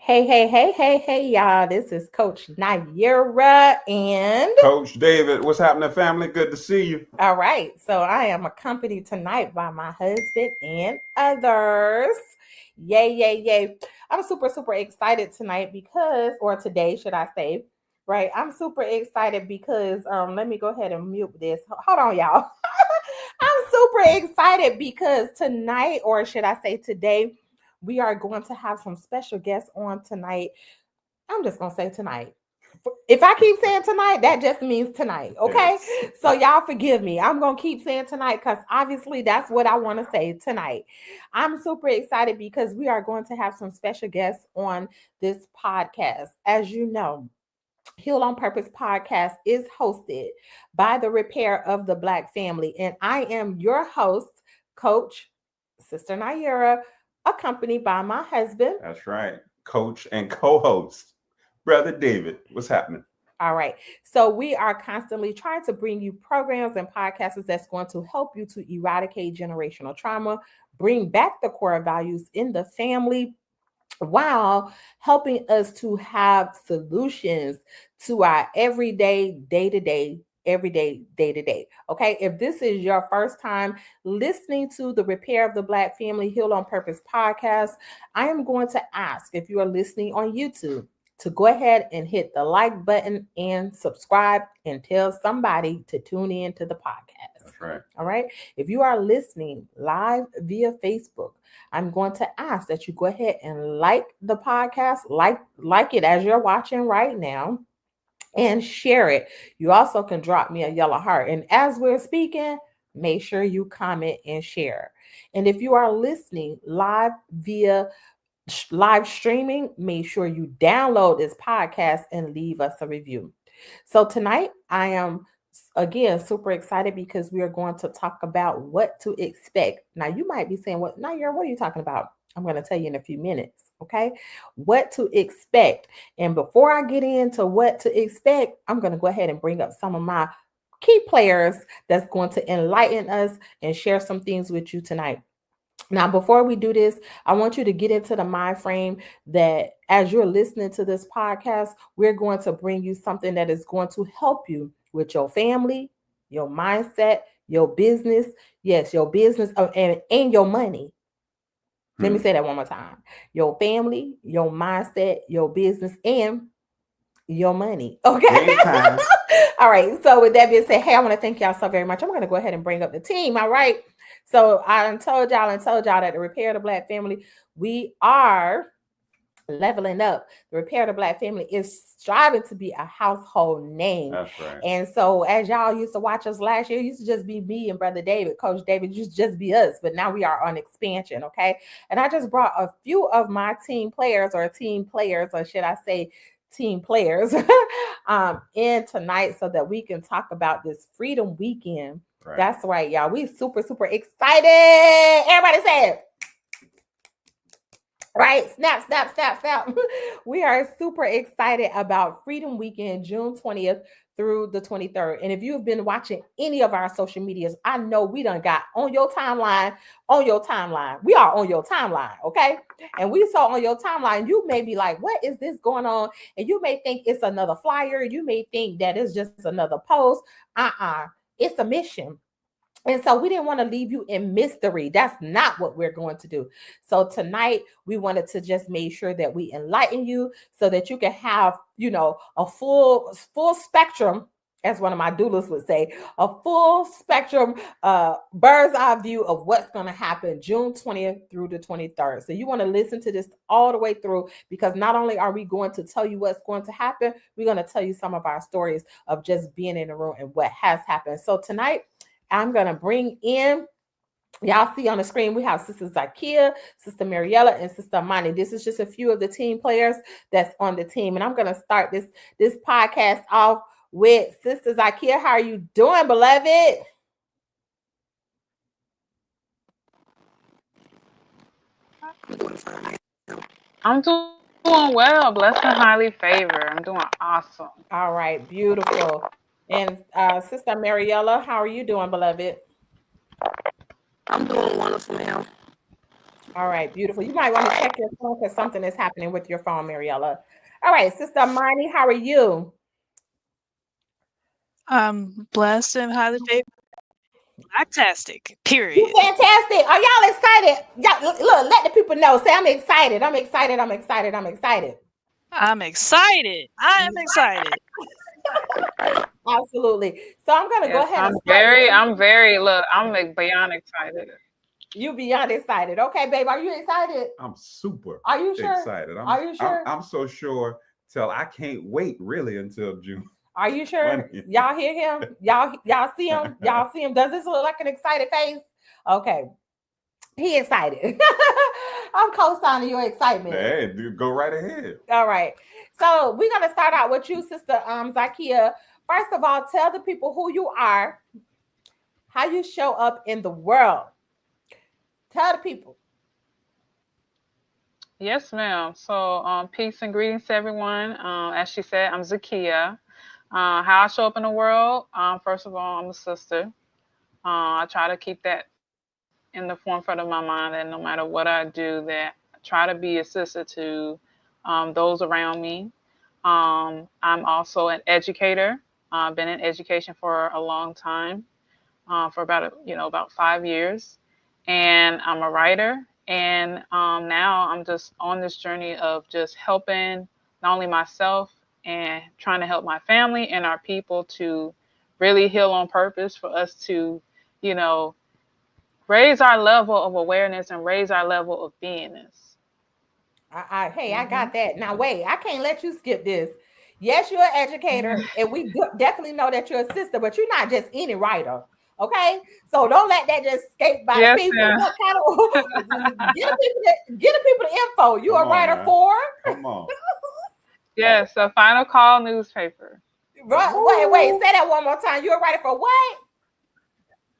Hey, y'all. This is Coach Naira. And Coach David, what's happening, family? Good to see you. all right, so I am accompanied tonight by my husband and others. Yay. I'm super excited tonight or today, should I say, right? I'm super excited because, let me go ahead and mute this. Hold on, y'all. I'm super excited because tonight, or should I say today, we are going to have some special guests on tonight. I'm just gonna say tonight. If I keep saying tonight, that just means tonight. Okay. Yes. So y'all forgive me. I'm gonna keep saying tonight because obviously that's what I want to say tonight. I'm super excited because we are going to have some special guests on this podcast. As you know, Heal on Purpose podcast is hosted by the Repair of the Black Family, and I am your host, Coach Sister Naira, accompanied by my husband. That's right. Coach and co-host, Brother David. What's happening? All right. So we are constantly trying to bring you programs and podcasts that's going to help you to eradicate generational trauma, bring back the core values in the family while helping us to have solutions to our everyday, day to day, everyday, day to day. Okay. If this is your first time listening to the Repair of the Black Family Heal on Purpose podcast, I am going to ask if you are listening on YouTube to go ahead and hit the like button and subscribe and tell somebody to tune in to the podcast. That's right. All right. If you are listening live via Facebook, I'm going to ask that you go ahead and like the podcast, like it as you're watching right now, and share it. You also can drop me a yellow heart. And as we're speaking, make sure you comment and share. And if you are listening live via live streaming, make sure you download this podcast and leave us a review. So tonight, I am again super excited because we are going to talk about what to expect. Now, you might be saying, "What? Nair, what are you talking about?" I'm going to tell you in a few minutes. Okay, what to expect. And before I get into what to expect, I'm going to go ahead and bring up some of my key players that's going to enlighten us and share some things with you tonight. Now, before we do this, I want you to get into the mind frame that as you're listening to this podcast, we're going to bring you something that is going to help you with your family, your mindset, your business. Yes, your business and your money. Let me say that one more time. Your family, your mindset, your business, and your money. Okay. Anytime. All right. So with that being said, hey, I want to thank y'all so very much. I'm going to go ahead and bring up the team. All right. So I told y'all that the Repair the Black Family, we are leveling up. The Repair the Black Family is striving to be a household name. That's right. And so as y'all used to watch us last year, it used to just be me and Brother David, Coach David, just be us. But now we are on expansion. Okay. And I just brought a few of my team players, or should I say team players, in tonight so that we can talk about this Freedom Weekend. Right. That's right, y'all. We super excited. Everybody say it. Right? Snap. We are super excited about Freedom Weekend, June 20th through the 23rd. And if you've been watching any of our social medias, I know we done got on your timeline. We are on your timeline, okay? And we saw on your timeline, you may be like, what is this going on? And you may think it's another flyer. You may think that it's just another post. It's a mission. And so we didn't want to leave you in mystery. That's not what we're going to do. So tonight we wanted to just make sure that we enlighten you so that you can have, a full spectrum, as one of my doulas would say, a full spectrum bird's eye view of what's going to happen June 20th through the 23rd. So you want to listen to this all the way through, because not only are we going to tell you what's going to happen, we're going to tell you some of our stories of just being in the room and what has happened. So tonight, I'm going to bring in, y'all see on the screen, we have Sister Zakia, Sister Mariella, and Sister Amani. This is just a few of the team players that's on the team. And I'm going to start this podcast off with Sister Zakia. How are you doing, beloved? I'm doing well, blessed and highly favored. I'm doing awesome. All right, beautiful. And Sister Mariella, how are you doing, beloved? I'm doing wonderful, ma'am. All right, beautiful. You might want to check your phone because something is happening with your phone, Mariella. All right, Sister Imani, how are you? I'm blessed and highly favored. Fantastic. You Period. fantastic. Are y'all excited? Y'all, look, let the people know. Say, I'm excited. I'm excited. I'm excited. I'm excited. I'm excited. I am excited. Absolutely. So I'm going to go Yes, ahead and start with I'm like beyond excited. you beyond excited. Okay, babe, are you excited? I'm super Are you sure? excited. Are you sure? I'm so sure till I can't wait really until June. Are you sure? 20th. Y'all hear him? Y'all see him? Y'all see him? Does this look like an excited face? Okay. He excited. I'm co-signing your excitement. Hey, dude, go right ahead. All right. So we're gonna start out with you, Sister Zakia. First of all, tell the people who you are, how you show up in the world. Tell the people. Yes, ma'am. So, peace and greetings to everyone. As she said, I'm Zakia. How I show up in the world, first of all, I'm a sister. I try to keep that in the forefront of my mind that no matter what I do, that I try to be a sister to those around me. I'm also an educator. I've been in education for a long time, for about 5 years, and I'm a writer. And now I'm just on this journey of just helping not only myself and trying to help my family and our people to really heal on purpose for us to, you know, raise our level of awareness and raise our level of beingness. Hey, I Hmm. got that. Now wait, I can't let you skip this. Yes, you're an educator, and we definitely know that you're a sister, but you're not just any writer. Okay, so don't let that just escape by the Yes, people. ma'am. What kind of get the people the info? You Come a on writer now. for? Come on. Yes, a Final Call newspaper. Right? Wait. Say that one more time. You a writer for what?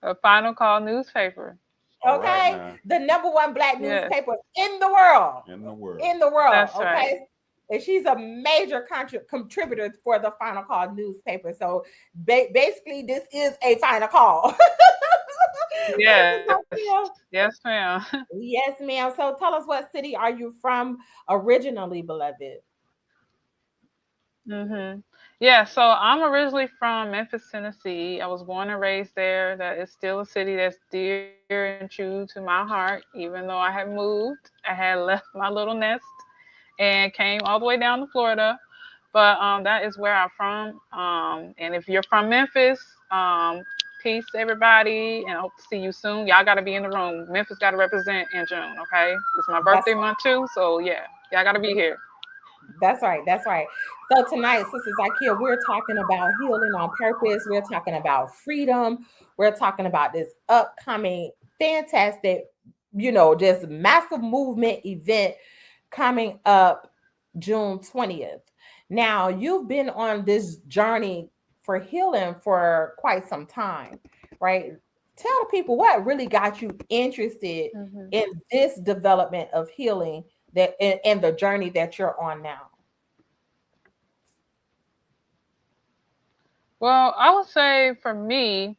A Final Call newspaper. All right Okay, now. the number one black Yes, newspaper in the world. In the world. In the world. that's right. Okay. And she's a major contributor for the Final Call newspaper. So basically, this is a final call. Sister Yes, Sophia. yes, ma'am. Yes, ma'am. So tell us, what city are you from originally, beloved? Hmm. Yeah, so I'm originally from Memphis, Tennessee. I was born and raised there. That is still a city that's dear and true to my heart, even though I had moved. I had left my little nest and came all the way down to Florida. But that is where I'm from. And if you're from Memphis, peace, everybody, and I hope to see you soon. Y'all got to be in the room. Memphis got to represent in June, okay? It's my That's birthday month too, so yeah, y'all got to be here. That's right. That's right. So tonight, Sisters Ikea, we're talking about healing on purpose. We're talking about freedom. We're talking about this upcoming fantastic, just massive movement event coming up June 20th. Now, you've been on this journey for healing for quite some time, right? Tell the people what really got you interested Hmm. in this development of healing that and the journey that you're on now. Well, I would say for me,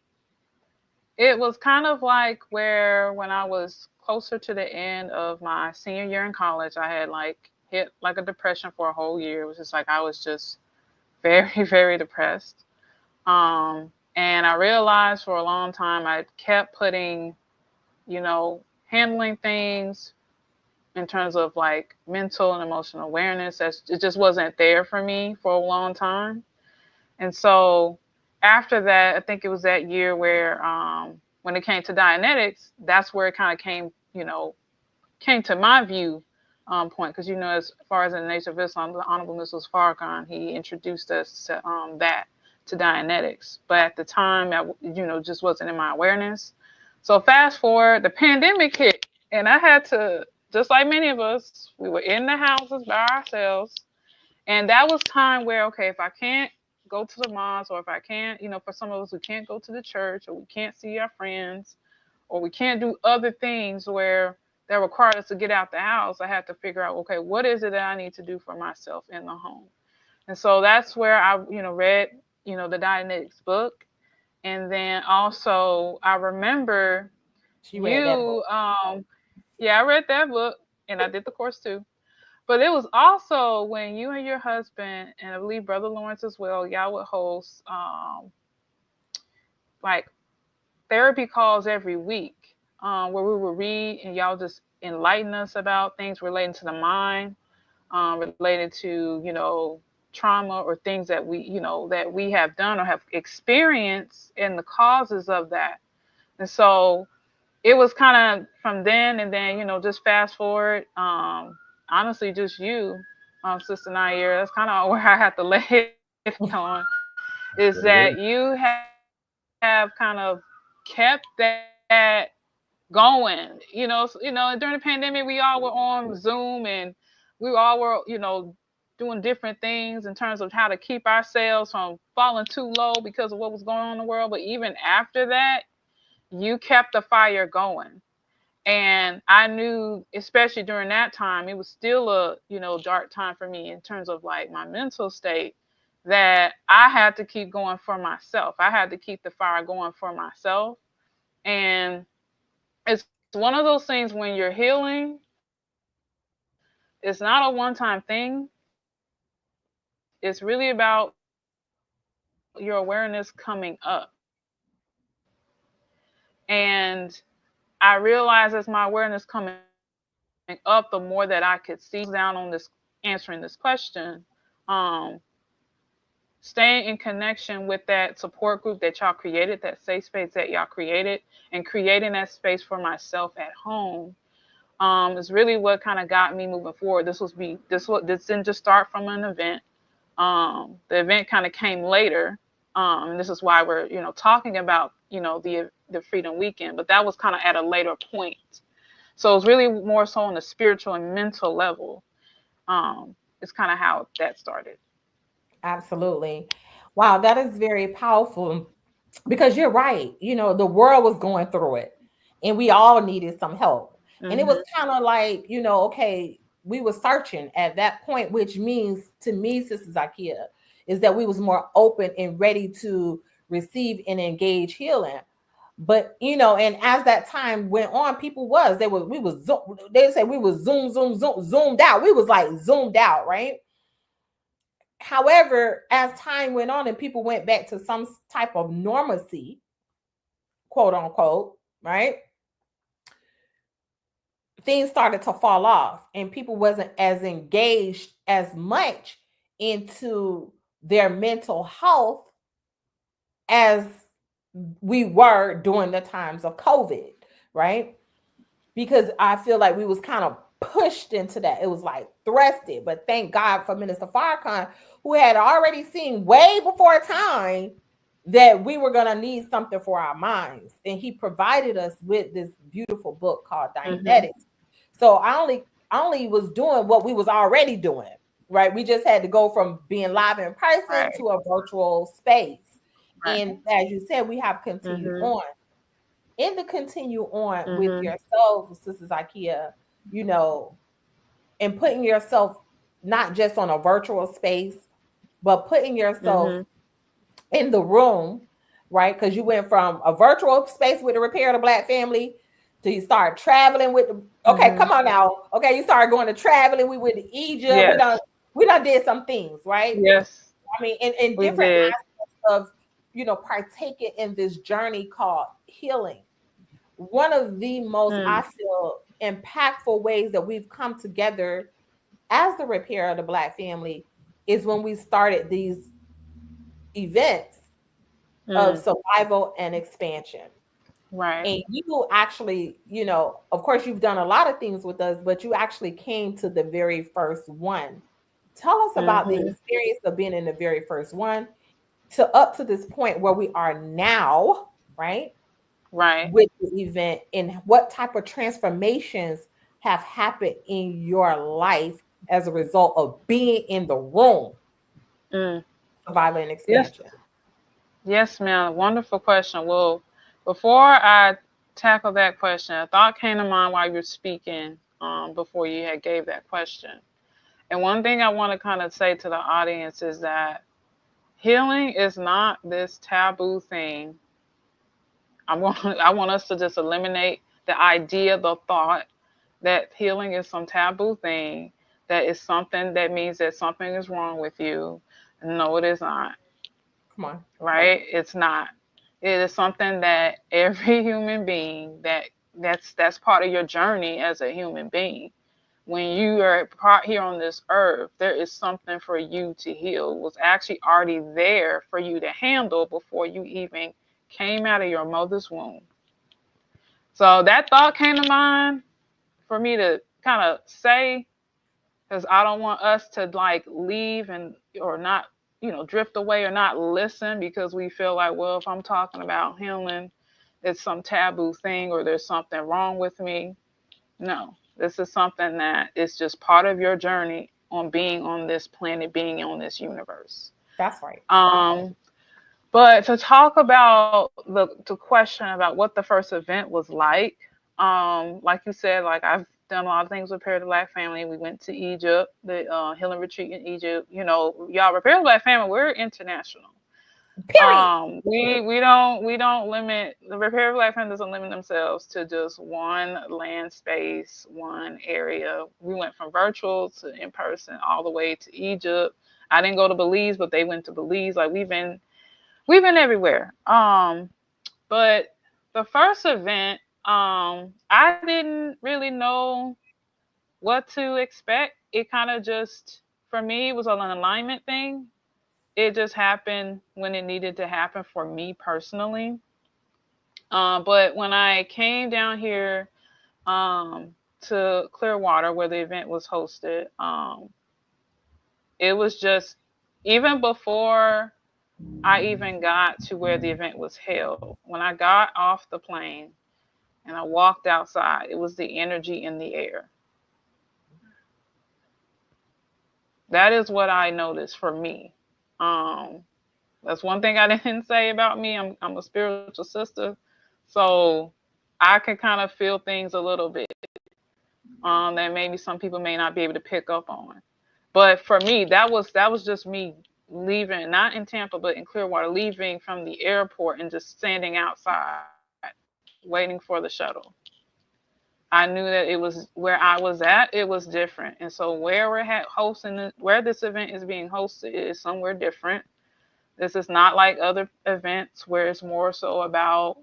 it was kind of like where when I was closer to the end of my senior year in college, I had like hit like a depression for a whole year. It was just like I was just very, very depressed. And I realized for a long time I kept putting, handling things in terms of like mental and emotional awareness. It just wasn't there for me for a long time. And so after that, I think it was that year where when it came to Dianetics, that's where it kind of came to my view point. Because, as far as in the Nation of Islam, the Honorable Mrs. Farrakhan, he introduced us to that, to Dianetics. But at the time, that, just wasn't in my awareness. So fast forward, the pandemic hit, and I had to, just like many of us, we were in the houses by ourselves, and that was time where, okay, if I can't go to the mosque, or if I can't, for some of us, we can't go to the church, or we can't see our friends, or we can't do other things where that require us to get out the house, I had to figure out, okay, what is it that I need to do for myself in the home? And so that's where I, read, the Dianetics book. And then also I remember She read that book. you, Yeah, I read that book and I did the course too. But it was also when you and your husband, and I believe Brother Lawrence as well, y'all would host like therapy calls every week, where we would read and y'all just enlighten us about things relating to the mind, related to, trauma or things that we have done or have experienced and the causes of that. And so it was kind of from then, and then, just fast forward, honestly, just you, Sister Nair, that's kind of where I have to lay it on, is that you have kind of kept that going. During the pandemic, we all were on Zoom, and we all were, doing different things in terms of how to keep ourselves from falling too low because of what was going on in the world. But even after that, you kept the fire going. And I knew, especially during that time, it was still a, dark time for me in terms of like my mental state, that I had to keep going for myself. I had to keep the fire going for myself. And it's one of those things when you're healing, it's not a one-time thing. It's really about your awareness coming up. And I realized as my awareness coming up, the more that I could see down on this, answering this question, staying in connection with that support group that y'all created, that safe space that y'all created, and creating that space for myself at home, is really what kind of got me moving forward. This didn't just start from an event. The event kind of came later. And this is why we're, talking about, the Freedom Weekend, but that was kind of at a later point. So it's really more so on the spiritual and mental level. It's kind of how that started. Absolutely. Wow, that is very powerful because you're right. The world was going through it and we all needed some help. And it was kind of like, okay, we were searching at that point, which means to me, Sister Zakia, is that we was more open and ready to receive and engage healing. But and as that time went on, they say we was zoomed out. We was like zoomed out, right? However, as time went on and people went back to some type of normalcy, quote unquote, right? Things started to fall off and people wasn't as engaged as much into their mental health as we were during the times of COVID, right? Because I feel like we was kind of pushed into that. It was like thrusted, but thank God for Minister Farrakhan, who had already seen way before time that we were going to need something for our minds. And he provided us with this beautiful book called Dianetics. So I only was doing what we was already doing, right? We just had to go from being live in person to a virtual space. And as you said, we have continued on. In the continue on with yourself, Sister Zakia, and putting yourself not just on a virtual space, but putting yourself in the room, right? Because you went from a virtual space with the Repair of the Black Family to you start traveling with the, come on now. Okay, you started going to traveling. We went to Egypt. Yes. We done did some things, right? Yes. I mean, in different aspects of, partaking in this journey called healing. One of the most, I feel, impactful ways that we've come together as the Repair of the Black Family is when we started these events of survival and expansion. Right. And you actually, of course, you've done a lot of things with us, but you actually came to the very first one. Tell us about the experience of being in the very first one to up to this point where we are now, right? Right. With the event, and what type of transformations have happened in your life as a result of being in the room. Survival and expansion. Yes, ma'am. Wonderful question. Well, before I tackle that question, a thought came to mind while you were speaking, before you had gave that question. And one thing I want to kind of say to the audience is that healing is not this taboo thing. I want us to just eliminate the idea, the thought that healing is some taboo thing, that is something that means that something is wrong with you. No, it is not. Come on. Right? It's not. It is something that every human being that's part of your journey as a human being. When you are here on this earth, there is something for you to heal. It was actually already there for you to handle before you even came out of your mother's womb. So that thought came to mind for me to kind of say, because I don't want us to like leave and or not, drift away or not listen because we feel like, well, if I'm talking about healing, it's some taboo thing or there's something wrong with me. No, this is something that is just part of your journey on being on this planet, being on this universe. That's right. But to talk about the question about what the first event was like you said, like I've done a lot of things with Repair the Black Family. We went to Egypt, the healing retreat in Egypt. Y'all, Repair the Black Family, we're international. Period. We don't limit, the Repair the Black Family doesn't limit themselves to just one land space, one area. We went from virtual to in person all the way to Egypt. I didn't go to Belize, but they went to Belize. Like we've been everywhere. But the first event, I didn't really know what to expect. It kind of just, for me, it was an alignment thing. It just happened when it needed to happen for me personally. But when I came down here to Clearwater, where the event was hosted, it was just, even before I even got to where the event was held, when I got off the plane and I walked outside, it was the energy in the air. That is what I noticed for me. That's one thing I didn't say about me. I'm a spiritual sister, so I can kind of feel things a little bit that maybe some people may not be able to pick up on. But for me, that was just me leaving, not in Tampa, but in Clearwater, leaving from the airport and just standing outside, waiting for the shuttle. I knew that it was where I was at, it was different. And so where where this event is being hosted is somewhere different. This is not like other events where it's more so about,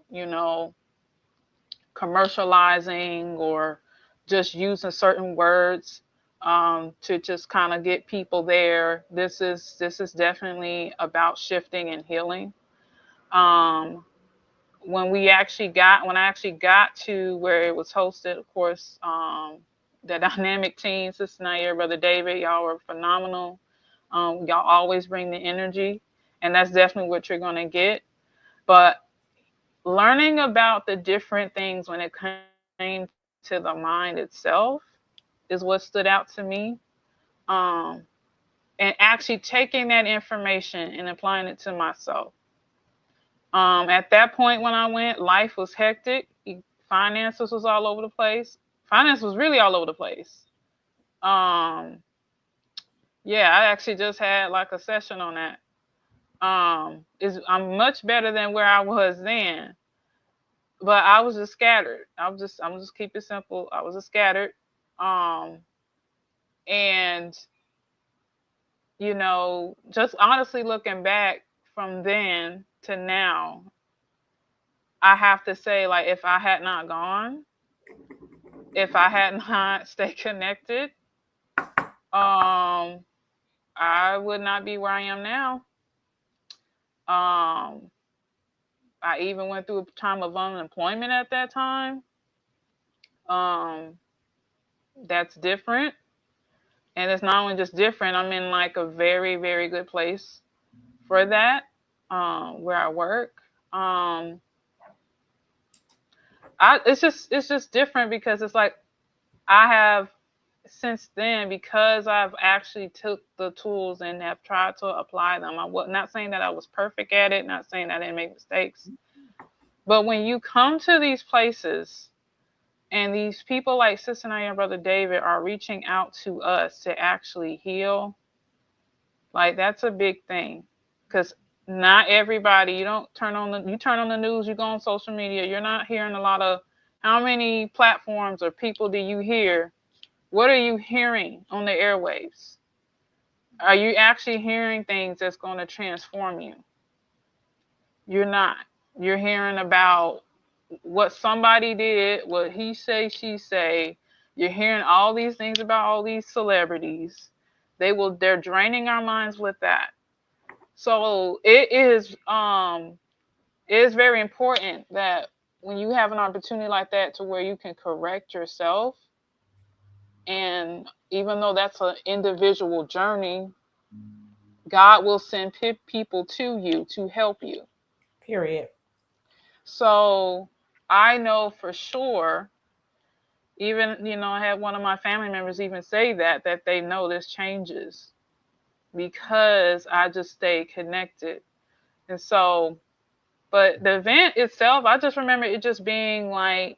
commercializing or just using certain words to just kind of get people there. This is definitely about shifting and healing. When I actually got to where it was hosted, of course, the dynamic team, Sister Nair, Brother David, y'all were phenomenal. Y'all always bring the energy, and that's definitely what you're going to get. But learning about the different things when it came to the mind itself is what stood out to me. And actually taking that information and applying it to myself. At that point when I went, life was hectic. Finances was all over the place. Finance was really all over the place. Yeah, I actually just had like a session on that. I'm much better than where I was then, but I was just scattered. I'm just keep it simple. I was just scattered. And just honestly looking back from then to now, I have to say, like, if I had not gone, if I had not stayed connected, I would not be where I am now. I even went through a time of unemployment at that time. That's different. And it's not only just different, I'm in like a very, very good place for that, where I work. It's just different because it's like I have since then, because I've actually took the tools and have tried to apply them. I was not saying that I was perfect at it, not saying that I didn't make mistakes. But when you come to these places and these people like Sister Nair and Brother David are reaching out to us to actually heal, like that's a big thing. Because not everybody, you turn on the news, you go on social media, you're not hearing a lot of How many platforms or people do you hear? What are you hearing on the airwaves? Are you actually hearing things that's going to transform you? You're not. You're hearing about what somebody did, what he say, she say. You're hearing all these things about all these celebrities. They're draining our minds with that. So it is very important that when you have an opportunity like that to where you can correct yourself, and even though that's an individual journey, God will send people to you to help you. Period. So I know for sure, even, I had one of my family members even say that they know this changes because I just stay connected. And so, but the event itself, I just remember it just being like,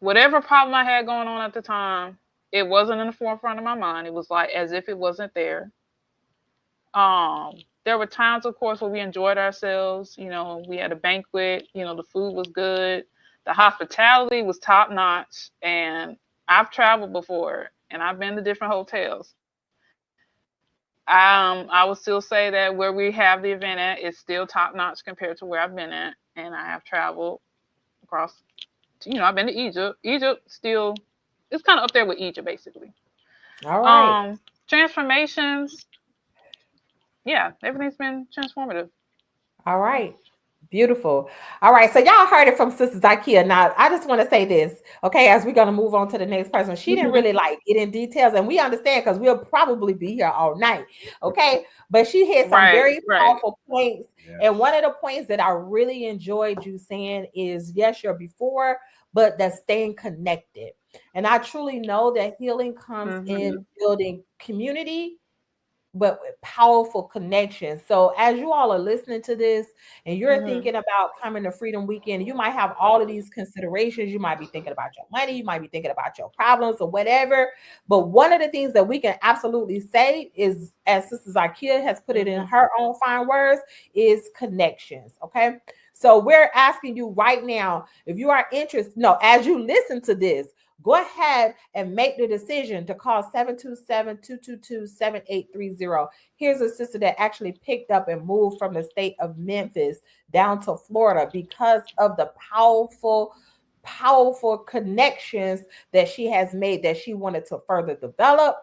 whatever problem I had going on at the time, it wasn't in the forefront of my mind. It was like as if it wasn't there. There were times, of course, where we enjoyed ourselves. We had a banquet. The food was good. The hospitality was top notch. And I've traveled before, and I've been to different hotels. I would still say that where we have the event at is still top notch compared to where I've been at. And I have traveled across. I've been to Egypt. Egypt still, it's kind of up there with Egypt, basically. All right. Transformations. Yeah, everything's been transformative. All right. Beautiful. All right. So y'all heard it from Sister Zakia. Now, I just want to say this, okay, as we're going to move on to the next person. She didn't really get in details, and we understand because we'll probably be here all night, okay? But she hit some very powerful points. Yes. And one of the points that I really enjoyed you saying is, yes, you're before, but that's staying connected. And I truly know that healing comes in building community, but with powerful connections. So as you all are listening to this and you're thinking about coming to Freedom Weekend, you might have all of these considerations. You might be thinking about your money. You might be thinking about your problems or whatever. But one of the things that we can absolutely say is, as Sister Zakia has put it in her own fine words, is connections. Okay. So we're asking you right now, if you are interested, as you listen to this, go ahead and make the decision to call 727-222-7830. Here's a sister that actually picked up and moved from the state of Memphis down to Florida because of the powerful connections that she has made that she wanted to further develop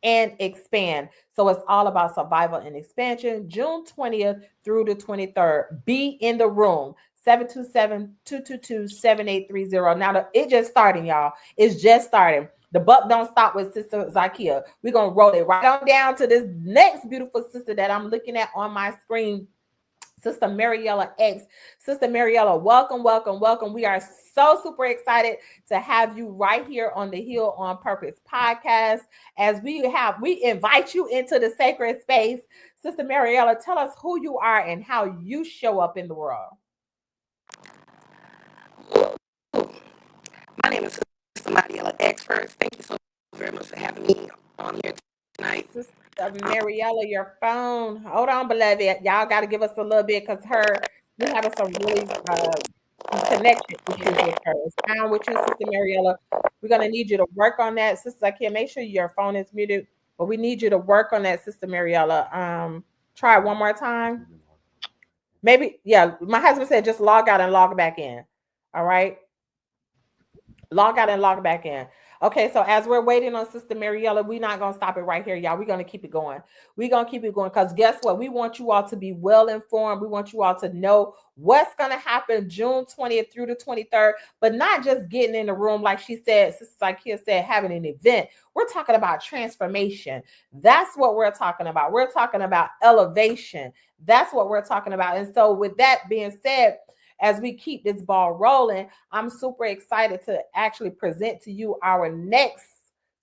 and expand. So it's all about survival and expansion. June 20th through the 23rd. Be in the room. 727-222-7830. Now, it just starting, y'all. It's just starting. The buck don't stop with Sister Zakia. We're going to roll it right on down to this next beautiful sister that I'm looking at on my screen, Sister Mariella X. Sister Mariella, welcome, welcome, welcome. We are so super excited to have you right here on the Heal on Purpose podcast. As we invite you into the sacred space. Sister Mariella, tell us who you are and how you show up in the world. My name is Sister Mariella X first. Thank you so very much for having me on here tonight. Sister Mariella, your phone. Hold on, beloved. Y'all got to give us a little bit because we having some really connection issues with her. It's fine with you, Sister Mariella. We're going to need you to work on that. Sister Zakia, make sure your phone is muted, but we need you to work on that, Sister Mariella. Try it one more time. Maybe, my husband said just log out and log back in. All right. Log out and log back in. Okay, so as we're waiting on Sister Mariella, we're not going to stop it right here, y'all. We're going to keep it going. We're going to keep it going because guess what? We want you all to be well informed. We want you all to know what's going to happen June 20th through the 23rd, but not just getting in the room, like she said, Sister Zakia said, having an event. We're talking about transformation. That's what we're talking about. We're talking about elevation. That's what we're talking about. And so with that being said, as we keep this ball rolling, I'm super excited to actually present to you our next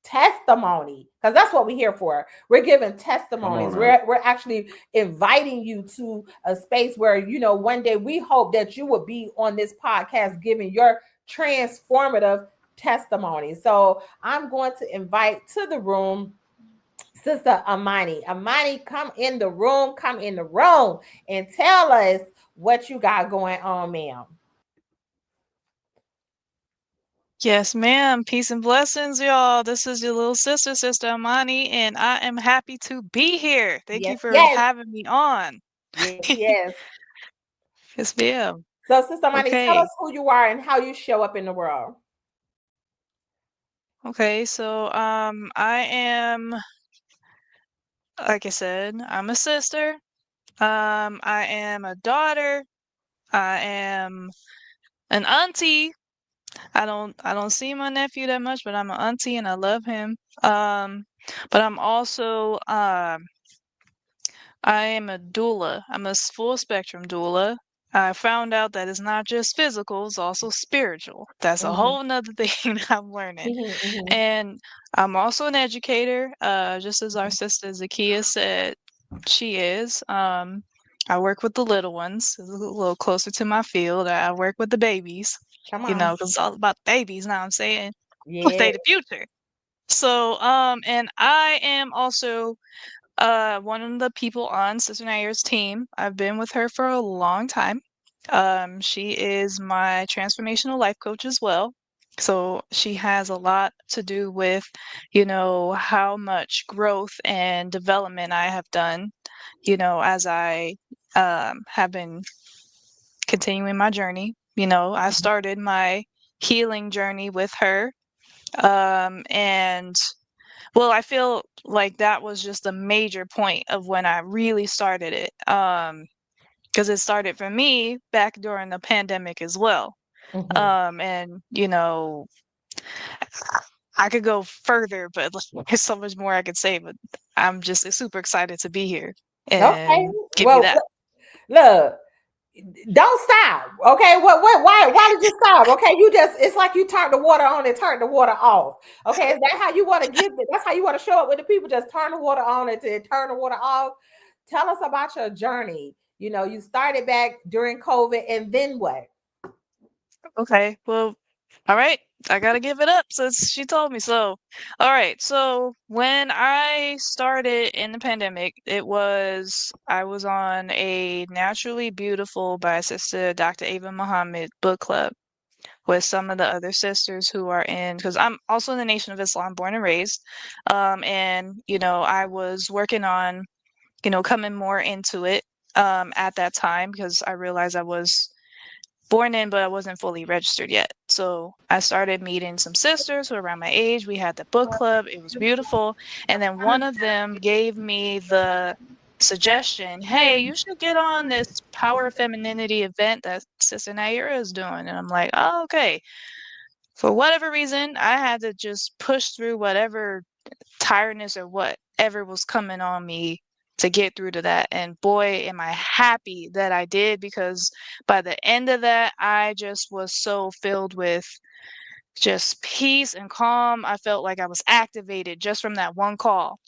testimony, because that's what we're here for. We're giving testimonies. We're actually inviting you to a space where, one day we hope that you will be on this podcast giving your transformative testimony. So I'm going to invite to the room Sister Amani. Amani, come in the room and tell us what you got going on, ma'am? Yes, ma'am. Peace and blessings, y'all. This is your little sister, Sister Amani, and I am happy to be here. Thank you Yes, for yes, having me on. yes, yes. Yes, ma'am. So, Sister Money, tell Okay. us who you are and how you show up in the world. Okay, so I am, like I said, I'm a sister. I am a daughter. I am an auntie. I don't see my nephew that much, but I'm an auntie and I love him. But I'm also I am a doula. I'm a full spectrum doula. I found out that it's not just physical, it's also spiritual. That's a Mhm, whole nother thing that I'm learning. mhm, mhm. And I'm also an educator, just as our sister Zakia said she is. I work with the little ones, a little closer to my field. I work with the babies, Come on. because it's all about babies now, I'm saying. Yeah. They the future. So, and I am also one of the people on Sister Nair's team. I've been with her for a long time. She is my transformational life coach as well. So she has a lot to do with, how much growth and development I have done, as I have been continuing my journey. I Mhm. started my healing journey with her. And well, I feel like that was just a major point of when I really started it. Because it started for me back during the pandemic as well. Mhm. And I could go further, but there's so much more I could say. But I'm just super excited to be here Okay. and give you Well, that. look, don't stop. Okay. Why did you stop? Okay. It's like you turn the water on and turn the water off. Okay. Is that how you want to give it? That's how you want to show up with the people? Just turn the water on and then turn the water off. Tell us about your journey. You started back during COVID and then what? Okay, well, all right. I gotta give it up since she told me so. All right, so when I started in the pandemic, I was on a Naturally Beautiful by Sister Dr. Ava Muhammad book club with some of the other sisters who are because I'm also in the Nation of Islam, born and raised. And I was working on, coming more into it at that time because I realized I was born in, but I wasn't fully registered yet. So I started meeting some sisters who were around my age. We had the book club. It was beautiful. And then one of them gave me the suggestion, hey, you should get on this Power of Femininity event that Sister Naira is doing. And I'm like, oh, okay. For whatever reason, I had to just push through whatever tiredness or whatever was coming on me to get through to that. And boy, am I happy that I did, because by the end of that, I just was so filled with just peace and calm. I felt like I was activated just from that one call.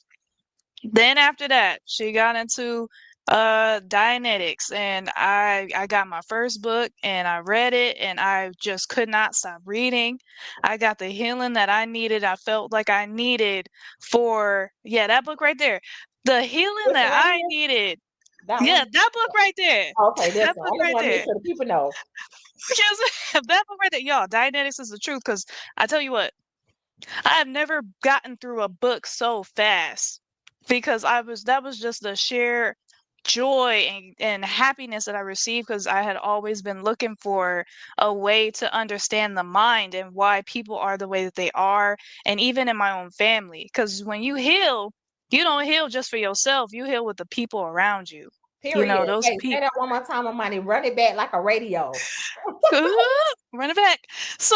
Then after that, she got into Dianetics, and I got my first book and I read it and I just could not stop reading. I got the healing that I needed. I felt like I needed for that book right there. The healing This one that right I here? needed. That Yeah, one? that book right there. Okay, this That one. book I just right want to make there. sure the people know. Because that book right there, y'all, Dianetics is the truth. Because I tell you what, I have never gotten through a book so fast, because that was just the sheer joy and happiness that I received, because I had always been looking for a way to understand the mind and why people are the way that they are, and even in my own family. Because when you heal, you don't heal just for yourself, you heal with the people around you. Period. Those Hey, say people. that one more time, Money. Run it back like a radio. Run it back. So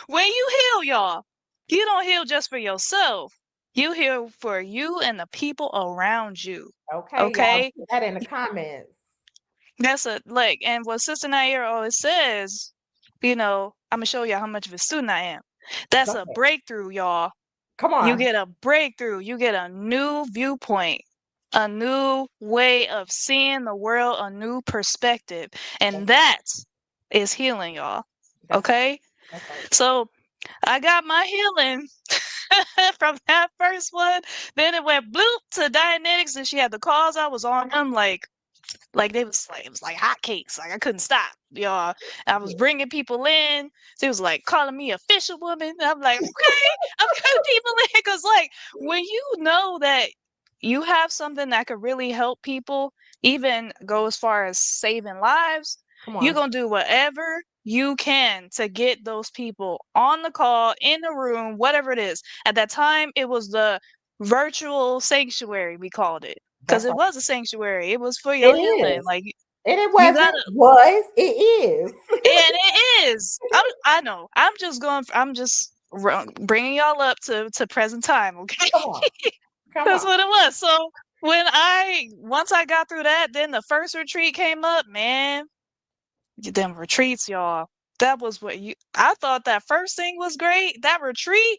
when you heal, y'all, you don't heal just for yourself. You heal for you and the people around you. Okay, y'all Okay? put that in the comments. That's and what Sister Naira always says, I'm gonna show you how much of a student I am. That's Go a ahead. breakthrough, y'all. Come You on. get a breakthrough. You get a new viewpoint, a new way of seeing the world, a new perspective. And that is healing, y'all. That's Okay? that's right. So I got my healing from that first one. Then it went bloop to Dianetics, and she had the calls I was on. I'm like, Like it was like hotcakes. Like I couldn't stop, y'all. I was bringing people in. They was like calling me a fisherwoman. I'm like, okay, I'm bringing people in because like when you know that you have something that could really help people, even go as far as saving lives, Come you're on. gonna do whatever you can to get those people on the call, in the room, whatever it is. At that time, it was the virtual sanctuary, we called it. Because That's it right. was a sanctuary. It was for It your healing. is. Like And it you wasn't, gotta, was, it is. and it is. I know. I'm just going. I'm just bringing y'all up to present time. Okay, Come on. Come that's on. what it was. So once I got through that, then the first retreat came up. Man, them retreats, y'all. That was what you. I thought that first thing was great. That retreat,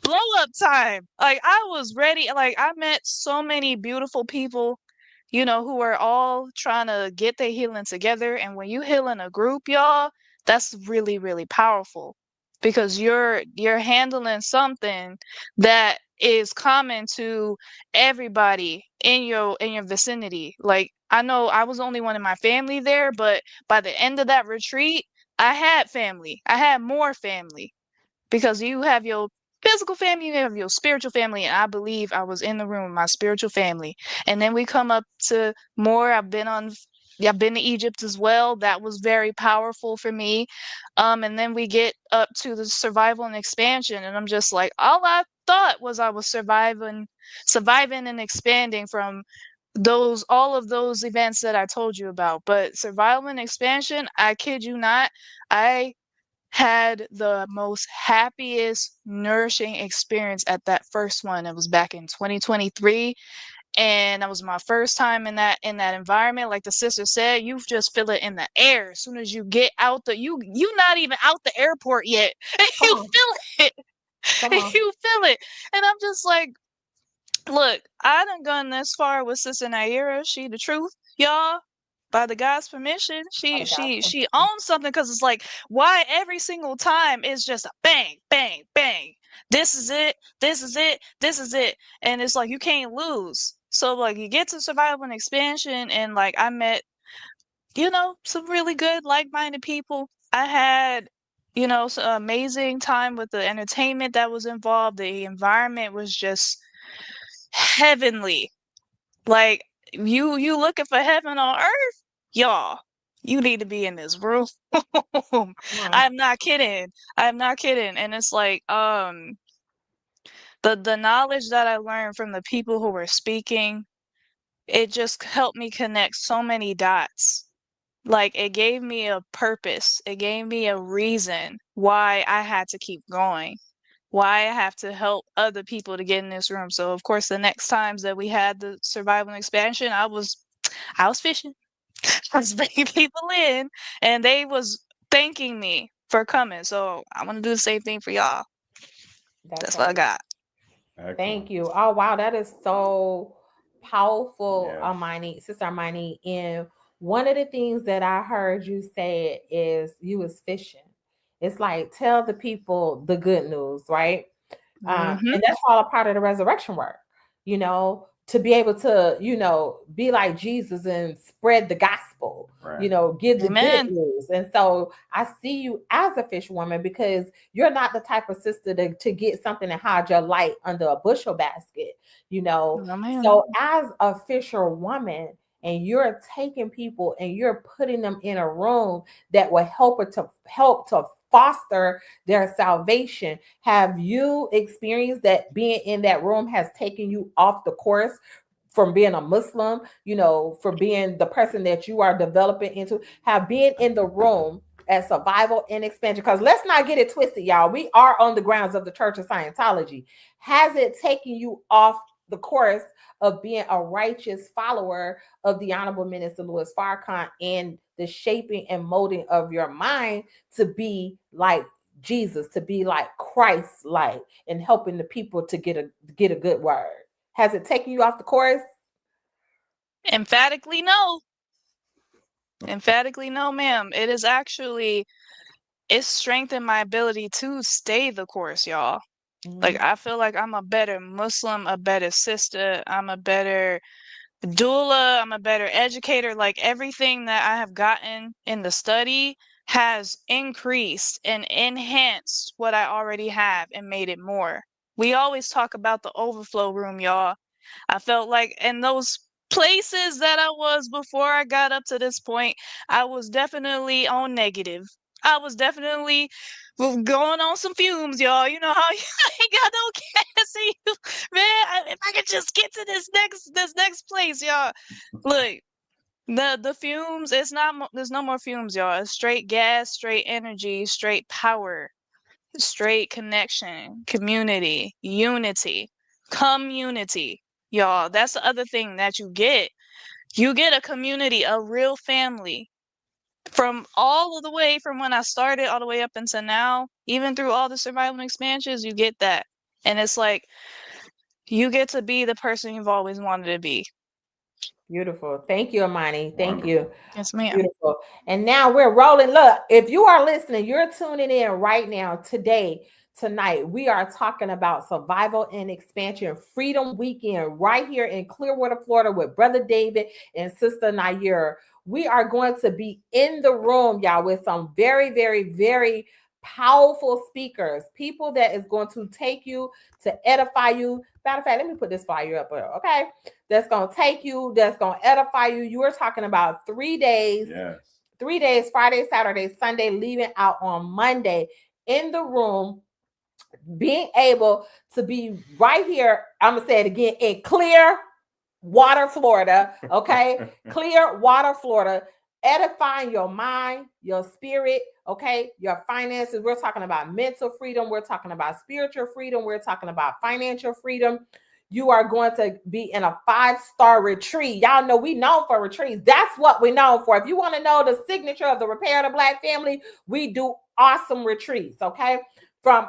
blow up time. Like I was ready. Like I met so many beautiful people, who are all trying to get their healing together. And when you heal in a group, y'all, that's really, really powerful because you're handling something that is common to everybody in your vicinity. Like I know I was only one in my family there, but by the end of that retreat, I had family. I had more family because you have your physical family, you have your spiritual family, and I believe I was in the room with my spiritual family. And then we come up to more. I've been to Egypt as well. That was very powerful for me. And then we get up to the survival and expansion, and I'm just like, all I thought was I was surviving and expanding from all of those events that I told you about. But survival and expansion, I kid you not, I had the most happiest, nourishing experience at that first one. It was back in 2023, and that was my first time in that environment. Like the sister said, you just feel it in the air as soon as you get out you not even out the airport yet, and Come you on. feel it, Come and on. you feel it, and I'm just like, look, I done gone this far with Sister Naira. She the truth, y'all. By the God's permission, she Father God, she thank she you. owns something because it's like, why every single time it's just a bang, bang, bang. This is it. This is it. This is it. And it's like you can't lose. So like you get to survival and expansion, and like I met, some really good, like-minded people. I had, some amazing time with the entertainment that was involved. The environment was just heavenly. Like you looking for heaven on earth, y'all. You need to be in this room. Come on. I'm not kidding. I'm not kidding. And it's like the knowledge that I learned from the people who were speaking, it just helped me connect so many dots. Like it gave me a purpose. It gave me a reason why I had to keep going, why I have to help other people to get in this room. So of course, the next times that we had the survival and expansion, I was fishing. I was bringing people in, and they was thanking me for coming. So I want to do the same thing for y'all. That's That's what I right. got. Excellent. Thank you. Oh wow, that is so powerful, Yes. Sister Armani. And one of the things that I heard you say is you was fishing. It's like tell the people the good news, right? Hmm. And that's all a part of the resurrection work, to be able to, be like Jesus and spread the gospel, Right. give the good Amen. news. And so I see you as a fish woman because you're not the type of sister to get something and hide your light under a bushel basket, Amen. So as a fisher woman, and you're taking people and you're putting them in a room that will help to foster their salvation. Have you experienced that being in that room has taken you off the course from being a Muslim, for being the person that you are developing into? Have been in the room at survival and expansion? Because let's not get it twisted, y'all. We are on the grounds of the Church of Scientology. Has it taken you off the course of being a righteous follower of the Honorable Minister Louis Farrakhan and the shaping and molding of your mind to be like Jesus, to be like Christ like, and helping the people to get a good word? Has it taken you off the course? Emphatically no. Emphatically no, ma'am. It's strengthened my ability to stay the course, y'all. Like Mhm. I feel like I'm a better Muslim, a better sister. I'm a better doula, I'm a better educator. Like everything that I have gotten in the study has increased and enhanced what I already have and made it more. We always talk about the overflow room, y'all. I felt like in those places that I was before I got up to this point, I was definitely on negative. I was definitely going on some fumes, y'all. You know how you ain't got no gas in you, man. If I could just get to this next place, y'all. Look, the fumes. It's not. There's no more fumes, y'all. It's straight gas, straight energy, straight power, straight connection, community, unity, community, y'all. That's the other thing that you get. You get a community, a real family from all of the way from when I started all the way up until now, even through all the survival and expansions, you get that. And it's like you get to be the person you've always wanted to be. Beautiful. Thank you, Amani. Thank Wonderful. you. Yes, ma'am. Beautiful. And now we're rolling. Look, if you are listening, you're tuning in right now, today, tonight. We are talking about survival and expansion freedom weekend right here in Clearwater, Florida with Brother David and Sister Naira. We are going to be in the room, y'all, with some very, very, very powerful speakers, people that is going to take you to edify you. Matter of fact, let me put this flyer up there, okay? That's going to take you, that's going to edify you. You are talking about 3 days. Yes. 3 days, Friday, Saturday, Sunday, leaving out on Monday in the room, being able to be right here. I'm going to say it again, in Clearwater, Florida, okay? Clearwater, Florida, edifying your mind, your spirit, okay? Your finances. We're talking about mental freedom. We're talking about spiritual freedom. We're talking about financial freedom. You are going to be in a 5-star retreat. Y'all know we known for retreats. That's what we know for. If you want to know the signature of the Repair the Black family, we do awesome retreats, okay? From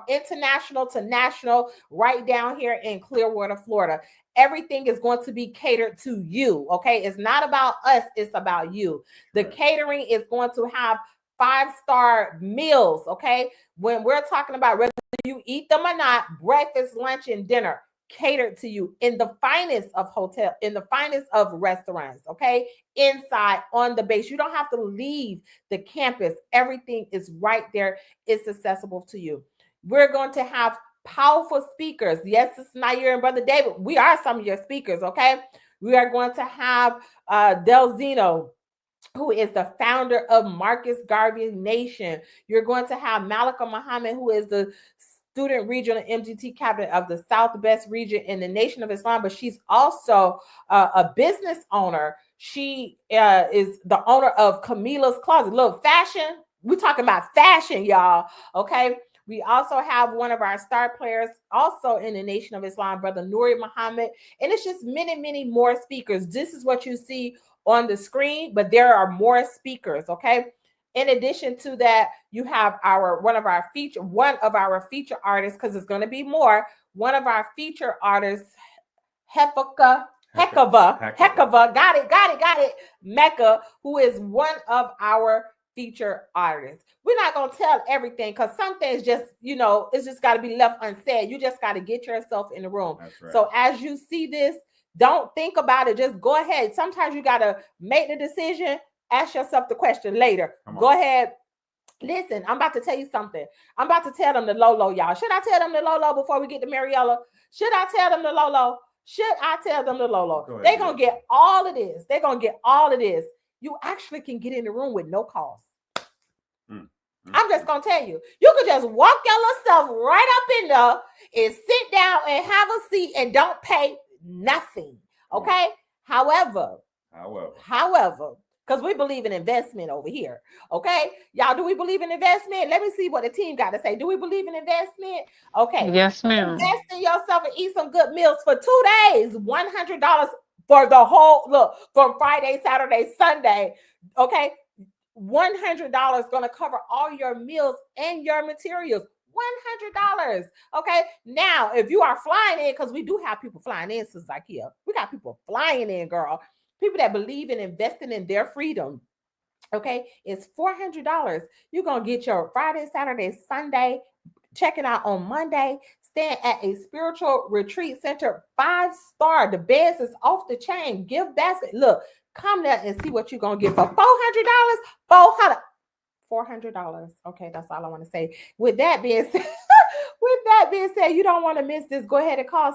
international to national, right down here in Clearwater, Florida. Everything is going to be catered to you, okay? It's not about us, it's about you. The catering is going to have 5-star meals, okay? When we're talking about whether you eat them or not, breakfast, lunch, and dinner catered to you in the finest of hotel, in the finest of restaurants, okay? Inside on the base. You don't have to leave the campus. Everything is right there. It's accessible to you. We're going to have powerful speakers. Yes, it's Naira and Brother David. We are some of your speakers, okay? We are going to have Del Zeno, who is the founder of Marcus Garvey Nation. You're going to have Malika Muhammad, who is the student regional MGT cabinet of the Southwest region in the Nation of Islam, but she's also a business owner. She is the owner of Camila's Closet. Look, fashion. We're talking about fashion, y'all. Okay. We also have one of our star players also in the Nation of Islam, Brother Nuri Muhammad. And it's just many, many more speakers. This is what you see on the screen, but there are more speakers, okay? In addition to that, you have one of our feature artists, because it's going to be more. One of our feature artists, Hekava, got it, Mecca, who is one of our feature artists. We're not going to tell everything because some things just, it's just got to be left unsaid. You just got to get yourself in the room. Right. So as you see this, don't think about it. Just go ahead. Sometimes you got to make the decision. Ask yourself the question later. Go ahead. Listen, I'm about to tell you something. I'm about to tell them the Lolo, y'all. Should I tell them the Lolo before we get to Mariella? Should I tell them the Lolo? Should I tell them the Lolo? They're going to get all of this. They're going to get all of this. You actually can get in the room with no cost. I'm just going to tell you. You could just walk yourself right up in there and sit down and have a seat and don't pay nothing. Okay? However, because we believe in investment over here. Okay? Y'all, do we believe in investment? Let me see what the team got to say. Do we believe in investment? Okay. Yes, ma'am. Invest in yourself and eat some good meals for 2 days. $100 for the whole, look, from Friday, Saturday, Sunday. Okay? $100 going to cover all your meals and your materials. $100. Okay. Now, if you are flying in, because we do have people flying in, Sister Ikea. We got people flying in, girl. People that believe in investing in their freedom. Okay. It's $400. You're going to get your Friday, Saturday, Sunday. Check it out on Monday, staying at a spiritual retreat center, 5-star. The beds is off the chain. Gift basket. Look, come there and see what you're gonna get for $400. $400. Okay, that's all I want to say. With that being said, you don't want to miss this. Go ahead and call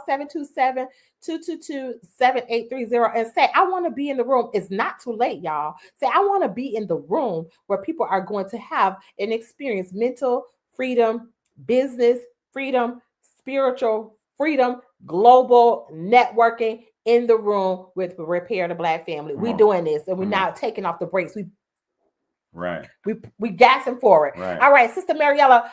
727-222-7830 and say, I want to be in the room. It's not too late, y'all. Say, I want to be in the room where people are going to have an experience, mental freedom, business freedom, spiritual freedom, global networking in the room with Repair the Black Family. We're doing this, and we're not taking off the brakes. We gassing for it. Right. All right, Sister Mariella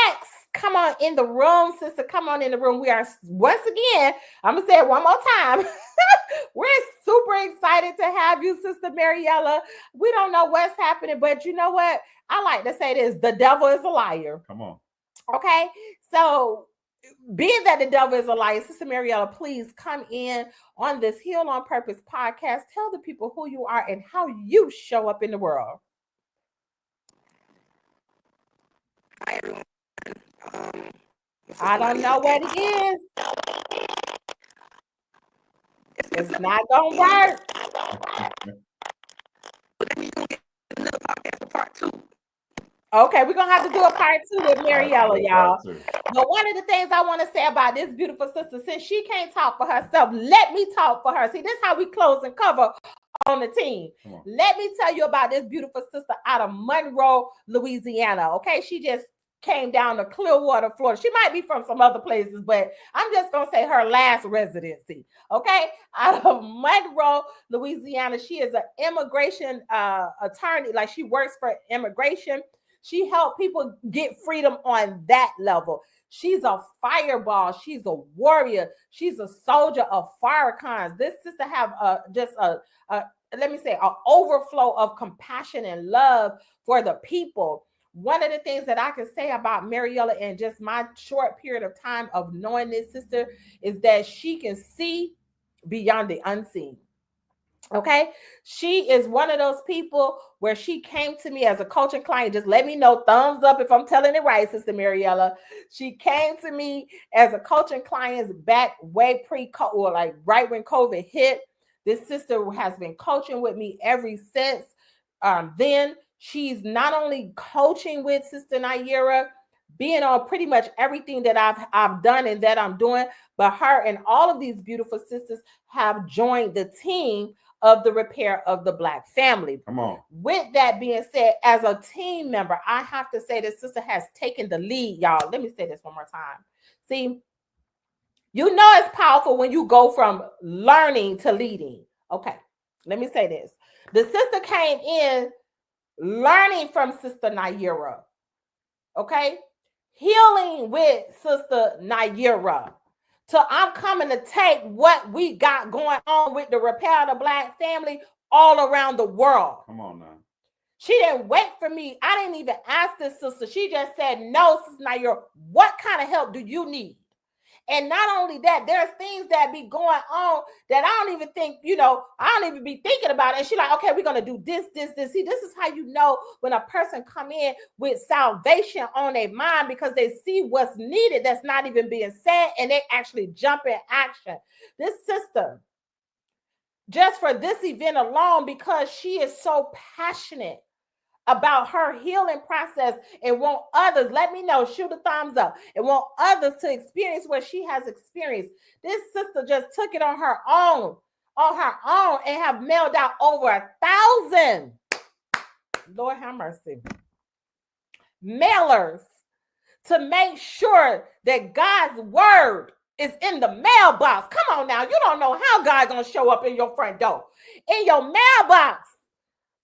X, come on in the room, sister. Come on in the room. We are, once again, I'm gonna say it one more time. We're super excited to have you, Sister Mariella. We don't know what's happening, but you know what? I like to say this: the devil is a liar. Come on. Okay, so being that the devil is a liar, Sister Mariella, please come in on this Heal on Purpose podcast. Tell the people who you are and how you show up in the world. Hi, everyone. I don't know what it is. It's not gonna work. But then we're going to get another podcast for part 2. Okay, we're gonna have to do a part 2 with Mariella, y'all. Part 2. But one of the things I want to say about this beautiful sister, since she can't talk for herself, let me talk for her. See, this is how we close and cover on the team. Let me tell you about this beautiful sister out of Monroe, Louisiana. Okay, she just came down to Clearwater, Florida. She might be from some other places, but I'm just gonna say her last residency. Okay, out of Monroe, Louisiana. She is an immigration attorney. Like, she works for immigration. She helped people get freedom on that level. She's a fireball. She's a warrior. She's a soldier of Farrakhan's. This sister have let me say, an overflow of compassion and love for the people. One of the things that I can say about Mariella in just my short period of time of knowing this sister is that she can see beyond the unseen. Okay, she is one of those people where she came to me as a coaching client. Just let me know, thumbs up if I'm telling it right, Sister Mariella. She came to me as a coaching client back way pre-COVID, or like right when COVID hit. This sister has been coaching with me ever since then. She's not only coaching with Sister Naira, being on pretty much everything that I've done and that I'm doing, but her and all of these beautiful sisters have joined the team of the Repair of the Black Family. Come on. With that being said, as a team member, I have to say this sister has taken the lead, y'all. Let me say this one more time. See, you know it's powerful when you go from learning to leading. Okay, let me say this. The sister came in learning from Sister Naira. Okay, healing with Sister Naira. So I'm coming to take what we got going on with the Repair of the Black Family all around the world. Come on now. She didn't wait for me. I didn't even ask this sister. She just said, no, Sister Naira, what kind of help do you need? And not only that, there's things that be going on that I don't even think, I don't even be thinking about it. And she's like, okay, we're going to do this. See, this is how you know when a person come in with salvation on their mind, because they see what's needed that's not even being said, and they actually jump in action. This sister, just for this event alone, because she is so passionate about her healing process and want others, let me know, shoot a thumbs up, and want others to experience what she has experienced. This sister just took it on her own, and have mailed out over 1,000, Lord have mercy, mailers to make sure that God's word is in the mailbox. Come on now, you don't know how God's gonna show up in your front door, in your mailbox.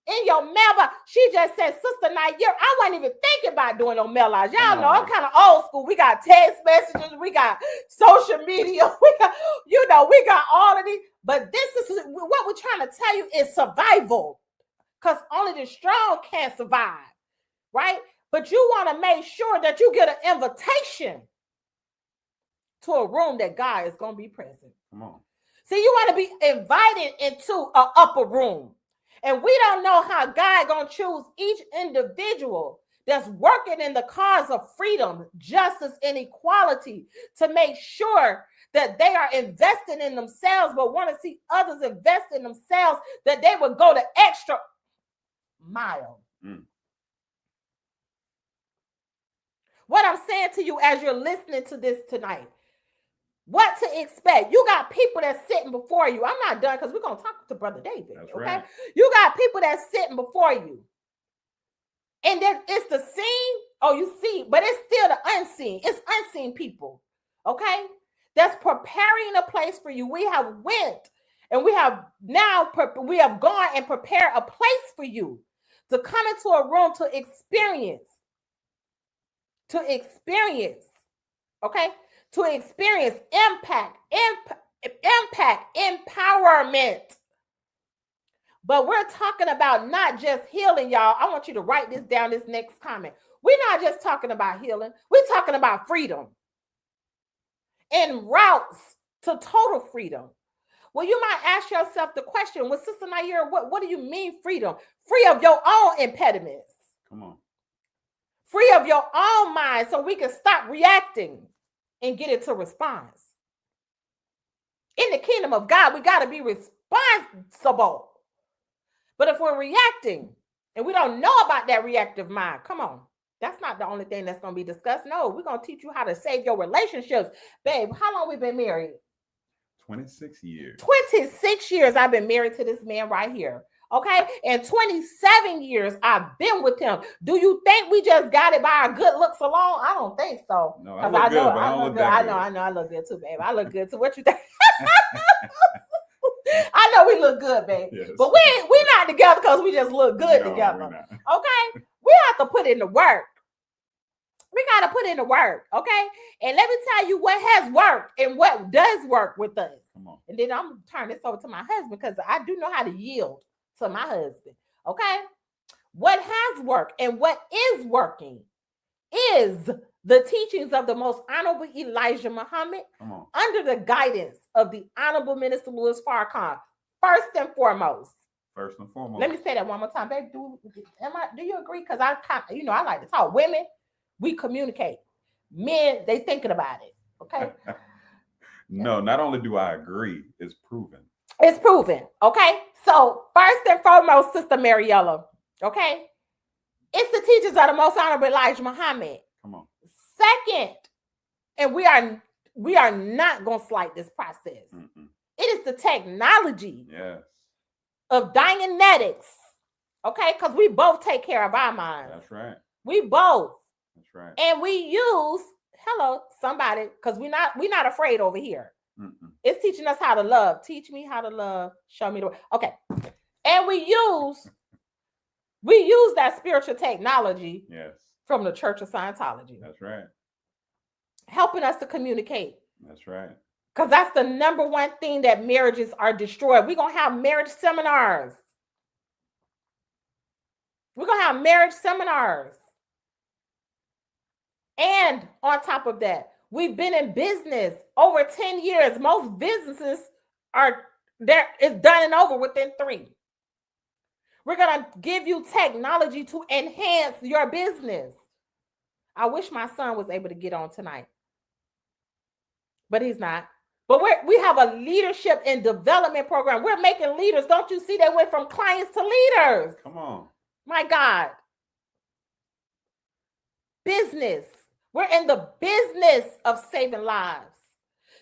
In your mailbox. She just said, Sister Naira, I wasn't even thinking about doing no mail outs. Y'all know I'm kind of old school. We got text messages, we got social media, we got all of these. But this is what we're trying to tell you is survival, because only the strong can survive, right? But you want to make sure that you get an invitation to a room that God is going to be present. Come on. See, you want to be invited into an upper room. And we don't know how God gonna choose each individual that's working in the cause of freedom, justice, and equality to make sure that they are investing in themselves, but want to see others invest in themselves, that they would go the extra mile. What I'm saying to you as you're listening to this tonight, what to expect. You got people that's sitting before you. I'm not done because we're going to talk to Brother David. That's okay? Right. You got people that's sitting before you. And then it's the seen, oh, you see, but it's still the unseen. It's unseen people, okay? That's preparing a place for you. We have went and we have gone and prepared a place for you to come into a room to experience, okay? To experience impact, empowerment. But we're talking about not just healing, y'all. I want you to write this down, this next comment. We're not just talking about healing. We're talking about freedom and routes to total freedom. Well, you might ask yourself the question, well, Sister Naira, what do you mean freedom? Free of your own impediments. Come on. Free of your own mind so we can stop reacting and get into response. In the kingdom of God, we got to be responsible. But if we're reacting and we don't know about that reactive mind, come on. That's not the only thing that's going to be discussed. No, we're going to teach you how to save your relationships. Babe, how long we been married? 26 years. 26 years I've been married to this man right here. Okay? And 27 years I've been with him. Do you think we just got it by our good looks alone? I don't think so. No, I look good, but I don't look that good. I know I look good too, babe. I look good too. What you think? I know we look good, babe. Yes. But we're not together because we just look good together. Okay? We have to put in the work. We got to put in the work, okay? And let me tell you what has worked and what does work with us. Come on. And then I'm going to turn this over to my husband because I do know how to yield to my husband, okay? What has worked and what is working is the teachings of the most honorable Elijah Muhammad under the guidance of the honorable Minister Louis Farrakhan. First and foremost. Let me say that one more time, baby. Do you agree? Because I like to talk. Women, we communicate. Men, they thinking about it. Okay. No, not only do I agree, it's proven. It's proven. Okay. So first and foremost, Sister Mariella. Okay. It's the teachings of the most honorable Elijah Muhammad. Come on. Second, and we are not gonna slight this process. Mm-mm. It is the technology of Dianetics. Okay, because we both take care of our minds. That's right. We both. That's right. And we use somebody, because we're not afraid over here. Mm-mm. It's teaching us how to love. Teach me how to love. Show me the way. Okay. And we use that spiritual technology from the Church of Scientology. That's right. Helping us to communicate. That's right. Because that's the number one thing that marriages are destroyed. We're going to have marriage seminars. And on top of that, we've been in business over 10 years. Most businesses are there. It's done and over within 3. We're going to give you technology to enhance your business. I wish my son was able to get on tonight, but he's not. But we have a leadership and development program. We're making leaders. Don't you see they went from clients to leaders? Come on. My God. Business. We're in the business of saving lives.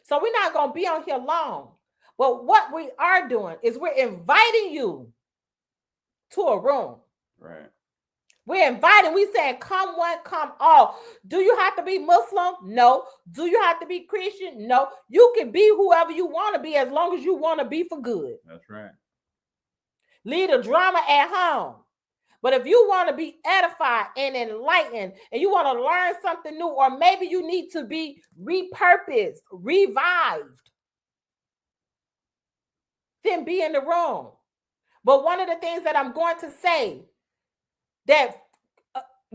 So we're not going to be on here long. But what we are doing is we're inviting you to a room. Right. We're inviting, we saying, come one, come all. Do you have to be Muslim? No. Do you have to be Christian? No. You can be whoever you want to be as long as you want to be for good. That's right. Leave the drama at home. But if you want to be edified and enlightened and you want to learn something new, or maybe you need to be repurposed, revived, then be in the room. But one of the things that I'm going to say, that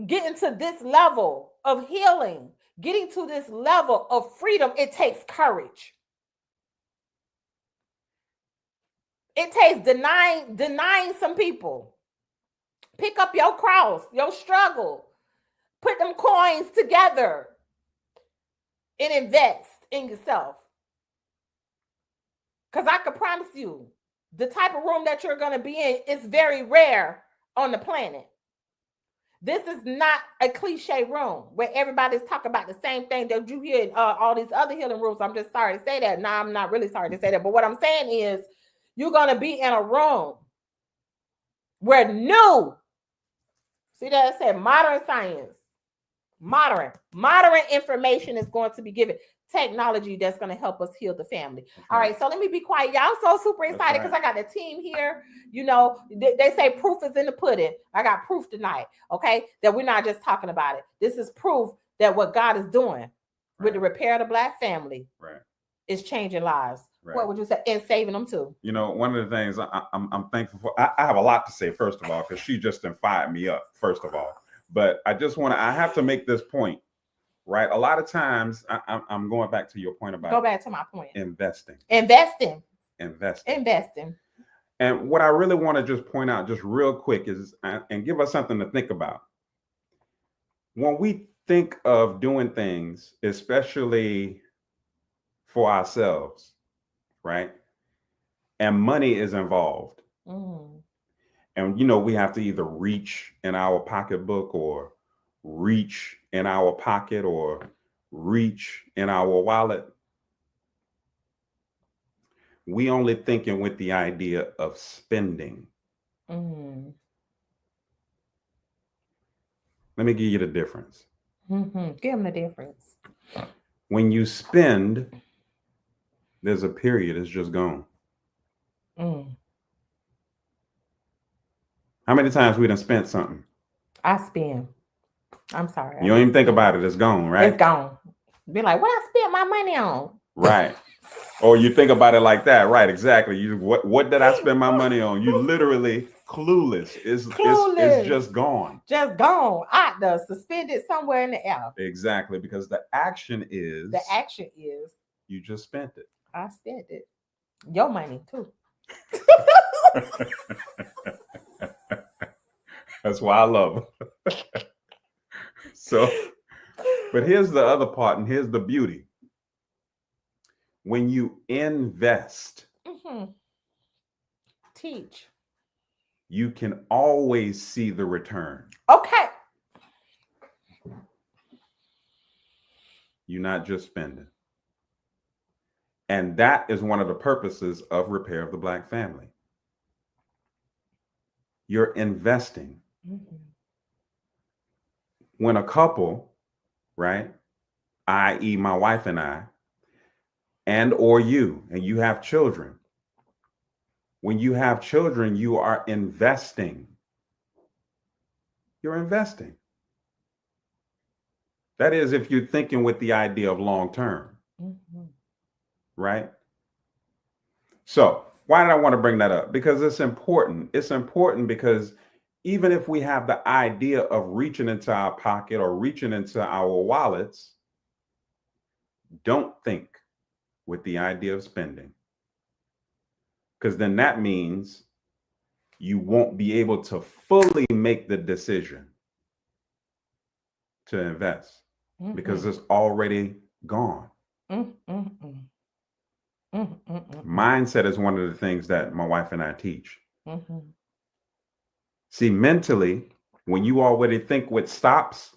getting to this level of healing, getting to this level of freedom, it takes courage. It takes denying some people. Pick up your cross, your struggle. Put them coins together and invest in yourself. Because I can promise you, the type of room that you're going to be in is very rare on the planet. This is not a cliche room where everybody's talking about the same thing that you hear in all these other healing rooms. I'm just sorry to say that. No, I'm not really sorry to say that. But what I'm saying is you're going to be in a room where new, see that it said modern science, modern information is going to be given. Technology that's going to help us heal the family. All right, so let me be quiet. Y'all so super excited because I got the team here. You know, they say proof is in the pudding. I got proof tonight, okay, that we're not just talking about it. This is proof that what God is doing with the repair of the Black family is changing lives. What would you say? And saving them too. You know, one of the things I'm thankful for, I have a lot to say, first of all, because she just fired me up, first of all. But I have to make this point. Right. A lot of times I'm going back to your point about. Go back to my point. Investing. And what I really want to just point out just real quick is, and give us something to think about. When we think of doing things, especially for ourselves, right? And money is involved. And, you know, we have to either reach in our pocketbook or reach in our pocket or reach in our wallet. We only thinking with the idea of spending. Let me give you the difference. Give them the difference. When you spend, there's a period, it's just gone. How many times we done spent something? I spend. I'm sorry. You don't even think about it. It's gone, right? It's gone. Be like, what I spent my money on? Right. Or you think about it like that. Right. Exactly. What did I spend my money on? You literally clueless. It's just gone. Just gone. Suspended somewhere in the air. Exactly. Because the action is. You just spent it. I spent it. Your money too. That's why I love her. So, but here's the other part, and here's the beauty. When you invest, teach, you can always see the return. Okay. You're not just spending. And that is one of the purposes of Repair of the Black Family. You're investing. When a couple, right, i.e. my wife and I, and or you, and you have children, when you have children, you are investing. You're investing. That is, if you're thinking with the idea of long term, right? So why did I want to bring that up? Because it's important. It's important because even if we have the idea of reaching into our pocket or reaching into our wallets, don't think with the idea of spending. Because then that means you won't be able to fully make the decision to invest because it's already gone. Mindset is one of the things that my wife and I teach. See, mentally, when you already think what stops,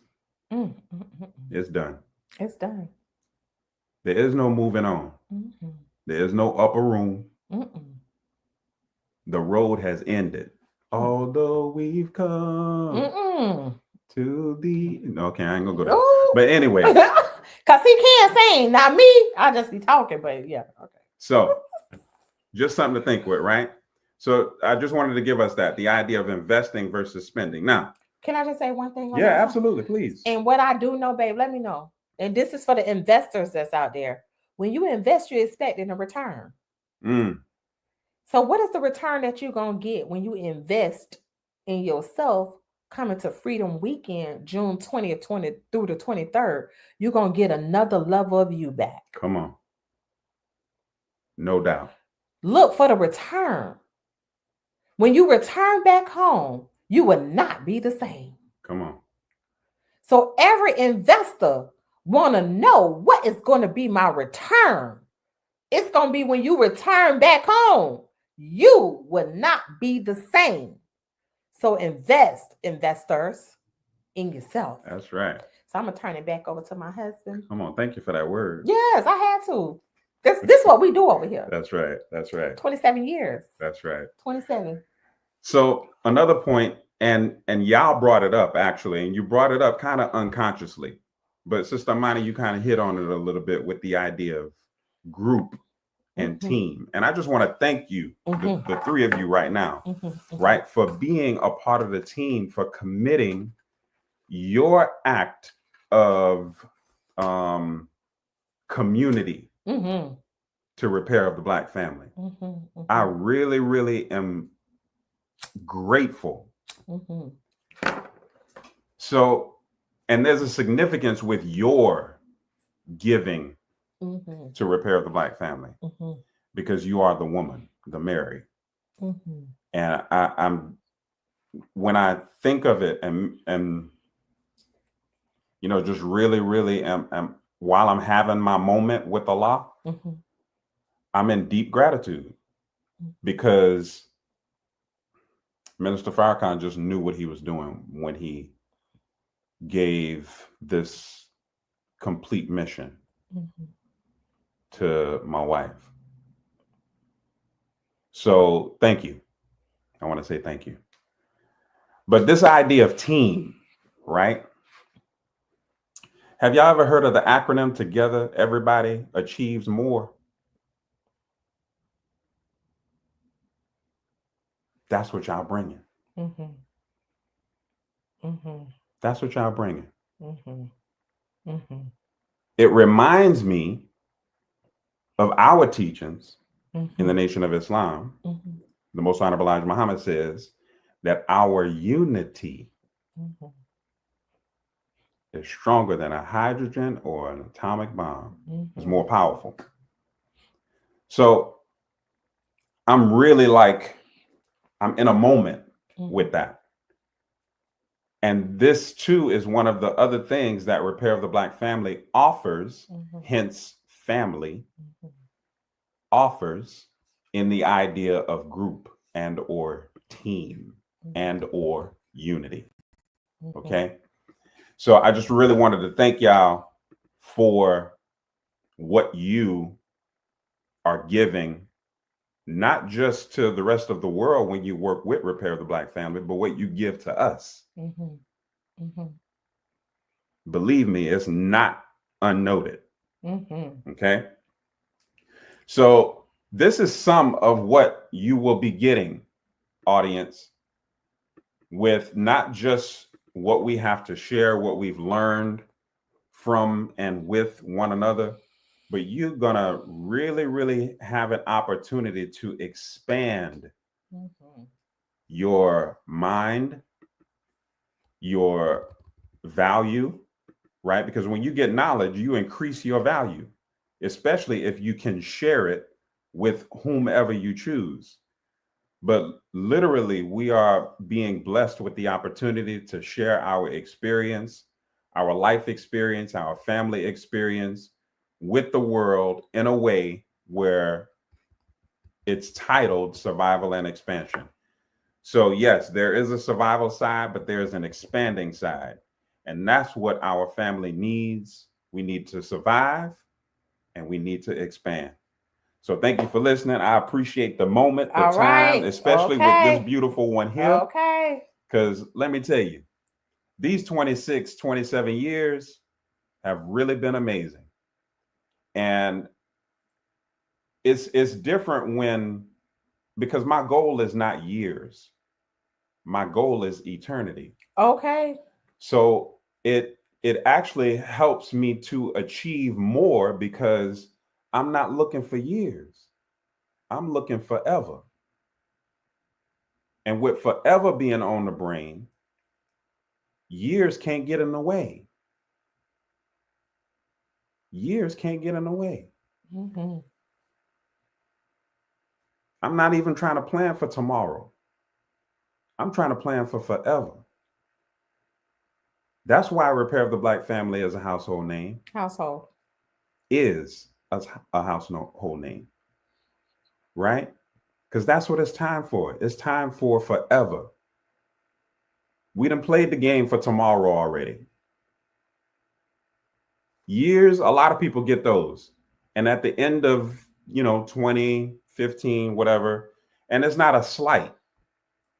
it's done. It's done. There is no moving on. There is no upper room. The road has ended. Although we've come to the... Okay, I ain't gonna go there. But anyway. Because he can't sing. Not me. I'll just be talking, but yeah. Okay. So, just something to think with, right? So, I just wanted to give us that, the idea of investing versus spending. Now, can I just say one thing? Yeah, absolutely, please. And what I do know, babe, let me know. And this is for the investors that's out there. When you invest, you're expecting a return. So what is the return that you're going to get when you invest in yourself coming to Freedom Weekend, June 20th through the 23rd? You're going to get another level of you back. Come on. No doubt. Look for the return. When you return back home, you will not be the same. Come on. So every investor want to know what is going to be my return. It's going to be when you return back home, you will not be the same. So invest, investors, in yourself. That's right. So I'm going to turn it back over to my husband. Come on. Thank you for that word. Yes, I had to. This is what we do over here. That's right. That's right. 27 years. That's right. 27. So another point, and y'all brought it up actually, and you brought it up kind of unconsciously, but Sister Imani, you kind of hit on it a little bit with the idea of group and team. And I just want to thank you, the three of you right now, right, for being a part of the team, for committing your act of community to repair of the Black family. I really, really am grateful. So, and there's a significance with your giving to repair of the Black family, because you are the woman, the Mary. And I'm when I think of it, and you know, just really, really am while I'm having my moment with Allah, I'm in deep gratitude, because Minister Farrakhan just knew what he was doing when he gave this complete mission to my wife. So thank you. I want to say thank you. But this idea of team, right? Have y'all ever heard of the acronym Together Everybody Achieves More? That's what y'all bringing. That's what y'all bringing. It reminds me of our teachings in the Nation of Islam. The Most Honorable Elijah Muhammad says that our unity is stronger than a hydrogen or an atomic bomb. It's more powerful. So I'm really I'm in a moment with that. And this too is one of the other things that Repair of the Black Family offers, hence family, offers in the idea of group and or team and or unity. Okay. So I just really wanted to thank y'all for what you are giving, not just to the rest of the world when you work with Repair of the Black Family, but what you give to us. Believe me, it's not unnoted. Okay. So this is some of what you will be getting, audience, with not just what we have to share, what we've learned from and with one another, but you're gonna really, really have an opportunity to expand your mind, your value, right? Because when you get knowledge, you increase your value, especially if you can share it with whomever you choose. But literally, we are being blessed with the opportunity to share our experience, our life experience, our family experience with the world in a way where it's titled Survival and Expansion. So yes, there is a survival side, but there's an expanding side. And that's what our family needs. We need to survive and we need to expand. So thank you for listening. I appreciate the moment, the time, especially with this beautiful one here. Okay. Because let me tell you, these 26, 27 years have really been amazing. And it's different because my goal is not years. My goal is eternity. Okay. So it actually helps me to achieve more because I'm not looking for years. I'm looking forever. And with forever being on the brain, years can't get in the way. Years can't get in the way. I'm not even trying to plan for tomorrow. I'm trying to plan for forever. That's why Repair of the Black Family is a household name. Household. Is a household name. Right? Because that's what it's time for. It's time for forever. We done played the game for tomorrow already. Years, a lot of people get those. And at the end of, 20, 15, whatever, and it's not a slight,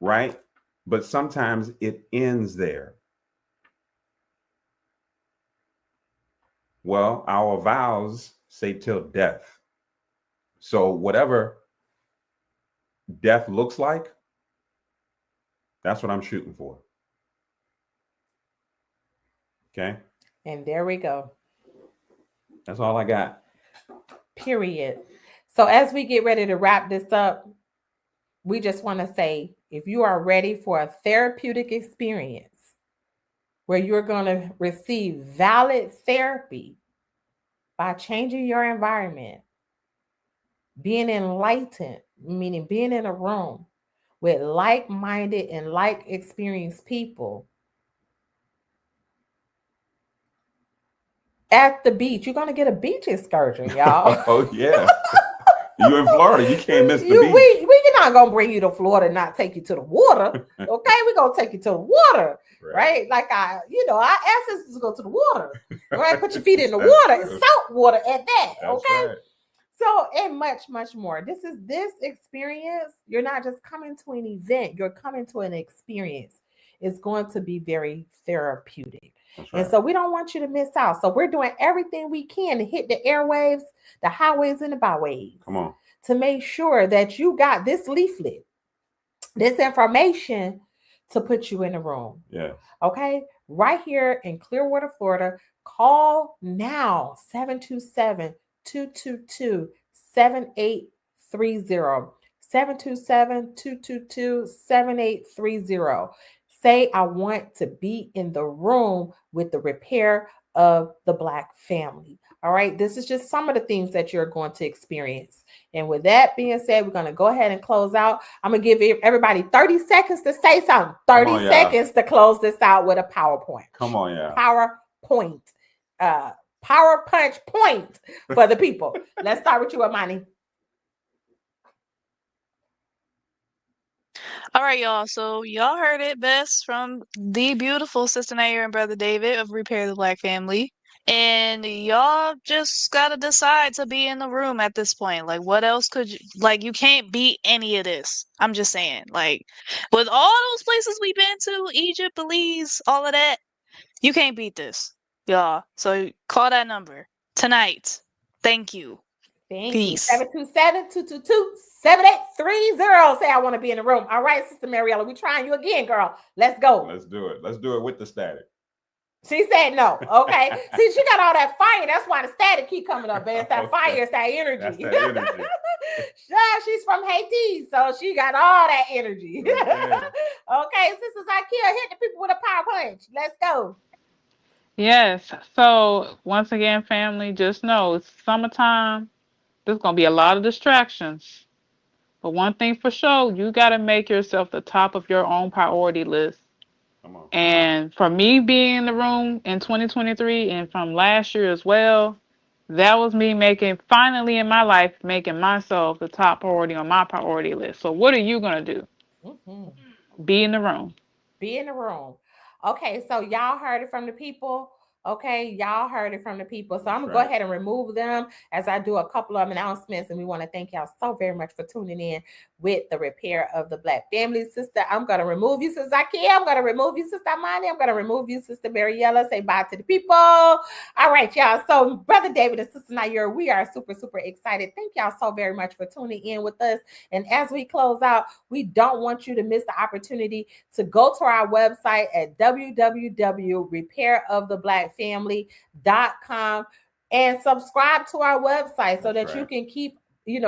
right? But sometimes it ends there. Well, our vows say till death. So whatever death looks like, that's what I'm shooting for. Okay. And there we go. That's all I got. Period. So as we get ready to wrap this up, we just want to say, if you are ready for a therapeutic experience where you're going to receive valid therapy by changing your environment, being enlightened, meaning being in a room with like-minded and like-experienced people at the beach. You're going to get a beach excursion, y'all. Oh, yeah. You in Florida, you can't miss the beach. We're not going to bring you to Florida and not take you to the water. Okay, we're going to take you to the water, right? Like our ancestors go to the water, right? Put your feet in the water. It's salt water at that, okay? Right. So, and much, much more. This experience, you're not just coming to an event, you're coming to an experience. It's going to be very therapeutic. Right. And so we don't want you to miss out. So we're doing everything we can to hit the airwaves, the highways, and the byways. Come on. To make sure that you got this leaflet, this information to put you in the room. Yeah. Okay. Right here in Clearwater, Florida. Call now 727-222-7830. 727-222-7830. Say, I want to be in the room with the Repair of the Black Family. All right. This is just some of the things that you're going to experience. And with that being said, we're going to go ahead and close out. I'm going to give everybody 30 seconds to say something. 30 seconds to close this out with a PowerPoint. Come on, yeah. PowerPoint. Power punch point for the people. Let's start with you, Amani. All right, y'all. So y'all heard it best from the beautiful Sister Nair and Brother David of Repair the Black Family. And y'all just got to decide to be in the room at this point. Like, what else could you, you can't beat any of this. I'm just saying, with all those places we've been to, Egypt, Belize, all of that, you can't beat this, y'all. So call that number tonight. Thank you. Peace. 727-222-7830. Say, I want to be in the room. All right, Sister Mariella, we're trying you again, girl. Let's go. Let's do it. Let's do it with the static. She said no. Okay. See, she got all that fire. That's why the static keep coming up, man. It's that fire. It's that energy. That's that energy. She's from Haiti, so she got all that energy. Okay, Sister Zakia, hit the people with a power punch. Let's go. Yes. So once again, family, just know it's summertime. There's going to be a lot of distractions. But one thing for sure, you got to make yourself the top of your own priority list. Come on. And for me being in the room in 2023 and from last year as well, that was me finally in my life, making myself the top priority on my priority list. So what are you going to do? Mm-hmm. Be in the room. Be in the room. Okay, so y'all heard it from the people. Okay, y'all heard it from the people. So I'm going to go ahead and remove them as I do a couple of announcements. And we want to thank y'all so very much for tuning in with the Repair of the Black Family. Sister, I'm going to remove you, Sister Zakia. I'm going to remove you, Sister Amani. I'm going to remove you, Sister Mariella. Say bye to the people. All right, y'all. So Brother David and Sister Nair, we are super, super excited. Thank y'all so very much for tuning in with us. And as we close out, we don't want you to miss the opportunity to go to our website at www.repairoftheblackfamily.com and subscribe to our website so that you can keep in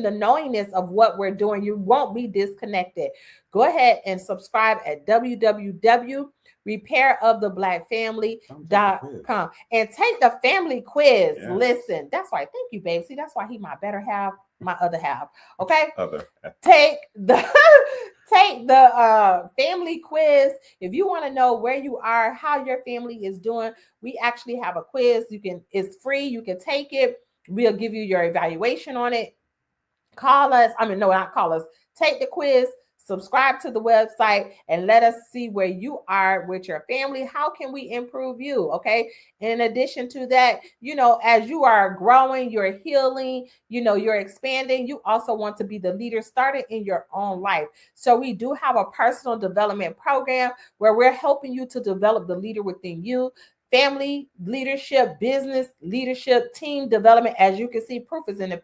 the knowingness of what we're doing. You won't be disconnected. Go ahead and subscribe at www repairoftheblackfamily.com, and take the family quiz. Yeah. Listen, that's why. Thank you, babe. See, that's why he my better half, my other half. Okay. Other. Take the family quiz. If you want to know where you are, how your family is doing, we actually have a quiz. It's free. You can take it. We'll give you your evaluation on it. Call us. Not call us. Take the quiz. Subscribe to the website and let us see where you are with your family. How can we improve you? Okay. In addition to that, as you are growing, you're healing, you're expanding, you also want to be the leader started in your own life. So we do have a personal development program where we're helping you to develop the leader within you. Family leadership, business leadership, team development. As you can see, proof is in the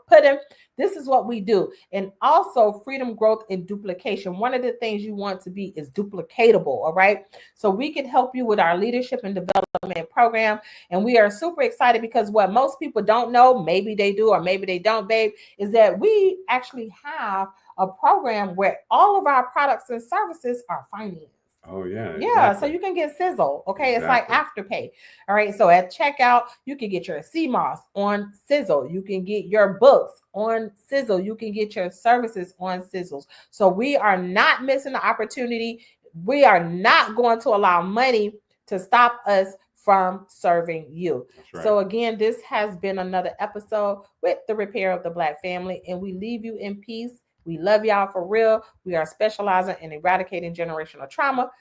pudding. This is what we do. And also freedom, growth, and duplication. One of the things you want to be is duplicatable, all right? So we can help you with our leadership and development program. And we are super excited because what most people don't know, maybe they do or maybe they don't, babe, is that we actually have a program where all of our products and services are financed. Oh, yeah. Yeah, exactly. so you can get Sizzle. Okay, Exactly. It's like Afterpay. All right, so at checkout, you can get your CMOS on Sizzle. You can get your books on Sizzle. You can get your services on Sizzle. So we are not missing the opportunity. We are not going to allow money to stop us from serving you. That's right. So again, this has been another episode with the Repair of the Black Family, and we leave you in peace. We love y'all for real. We are specializing in eradicating generational trauma.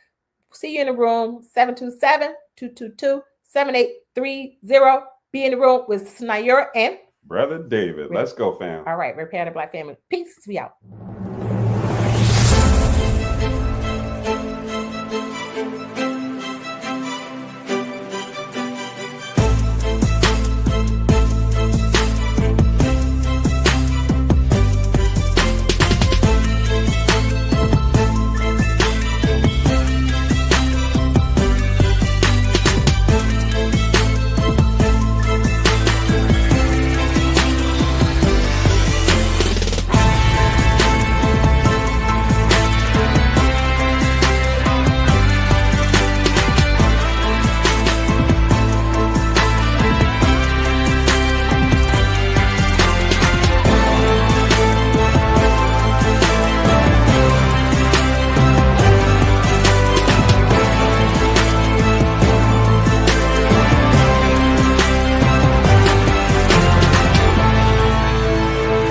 See you in the room, 727-222-7830. Be in the room with Snayura and Brother David. Let's go, fam. All right, Repair the Black Family. Peace. We out.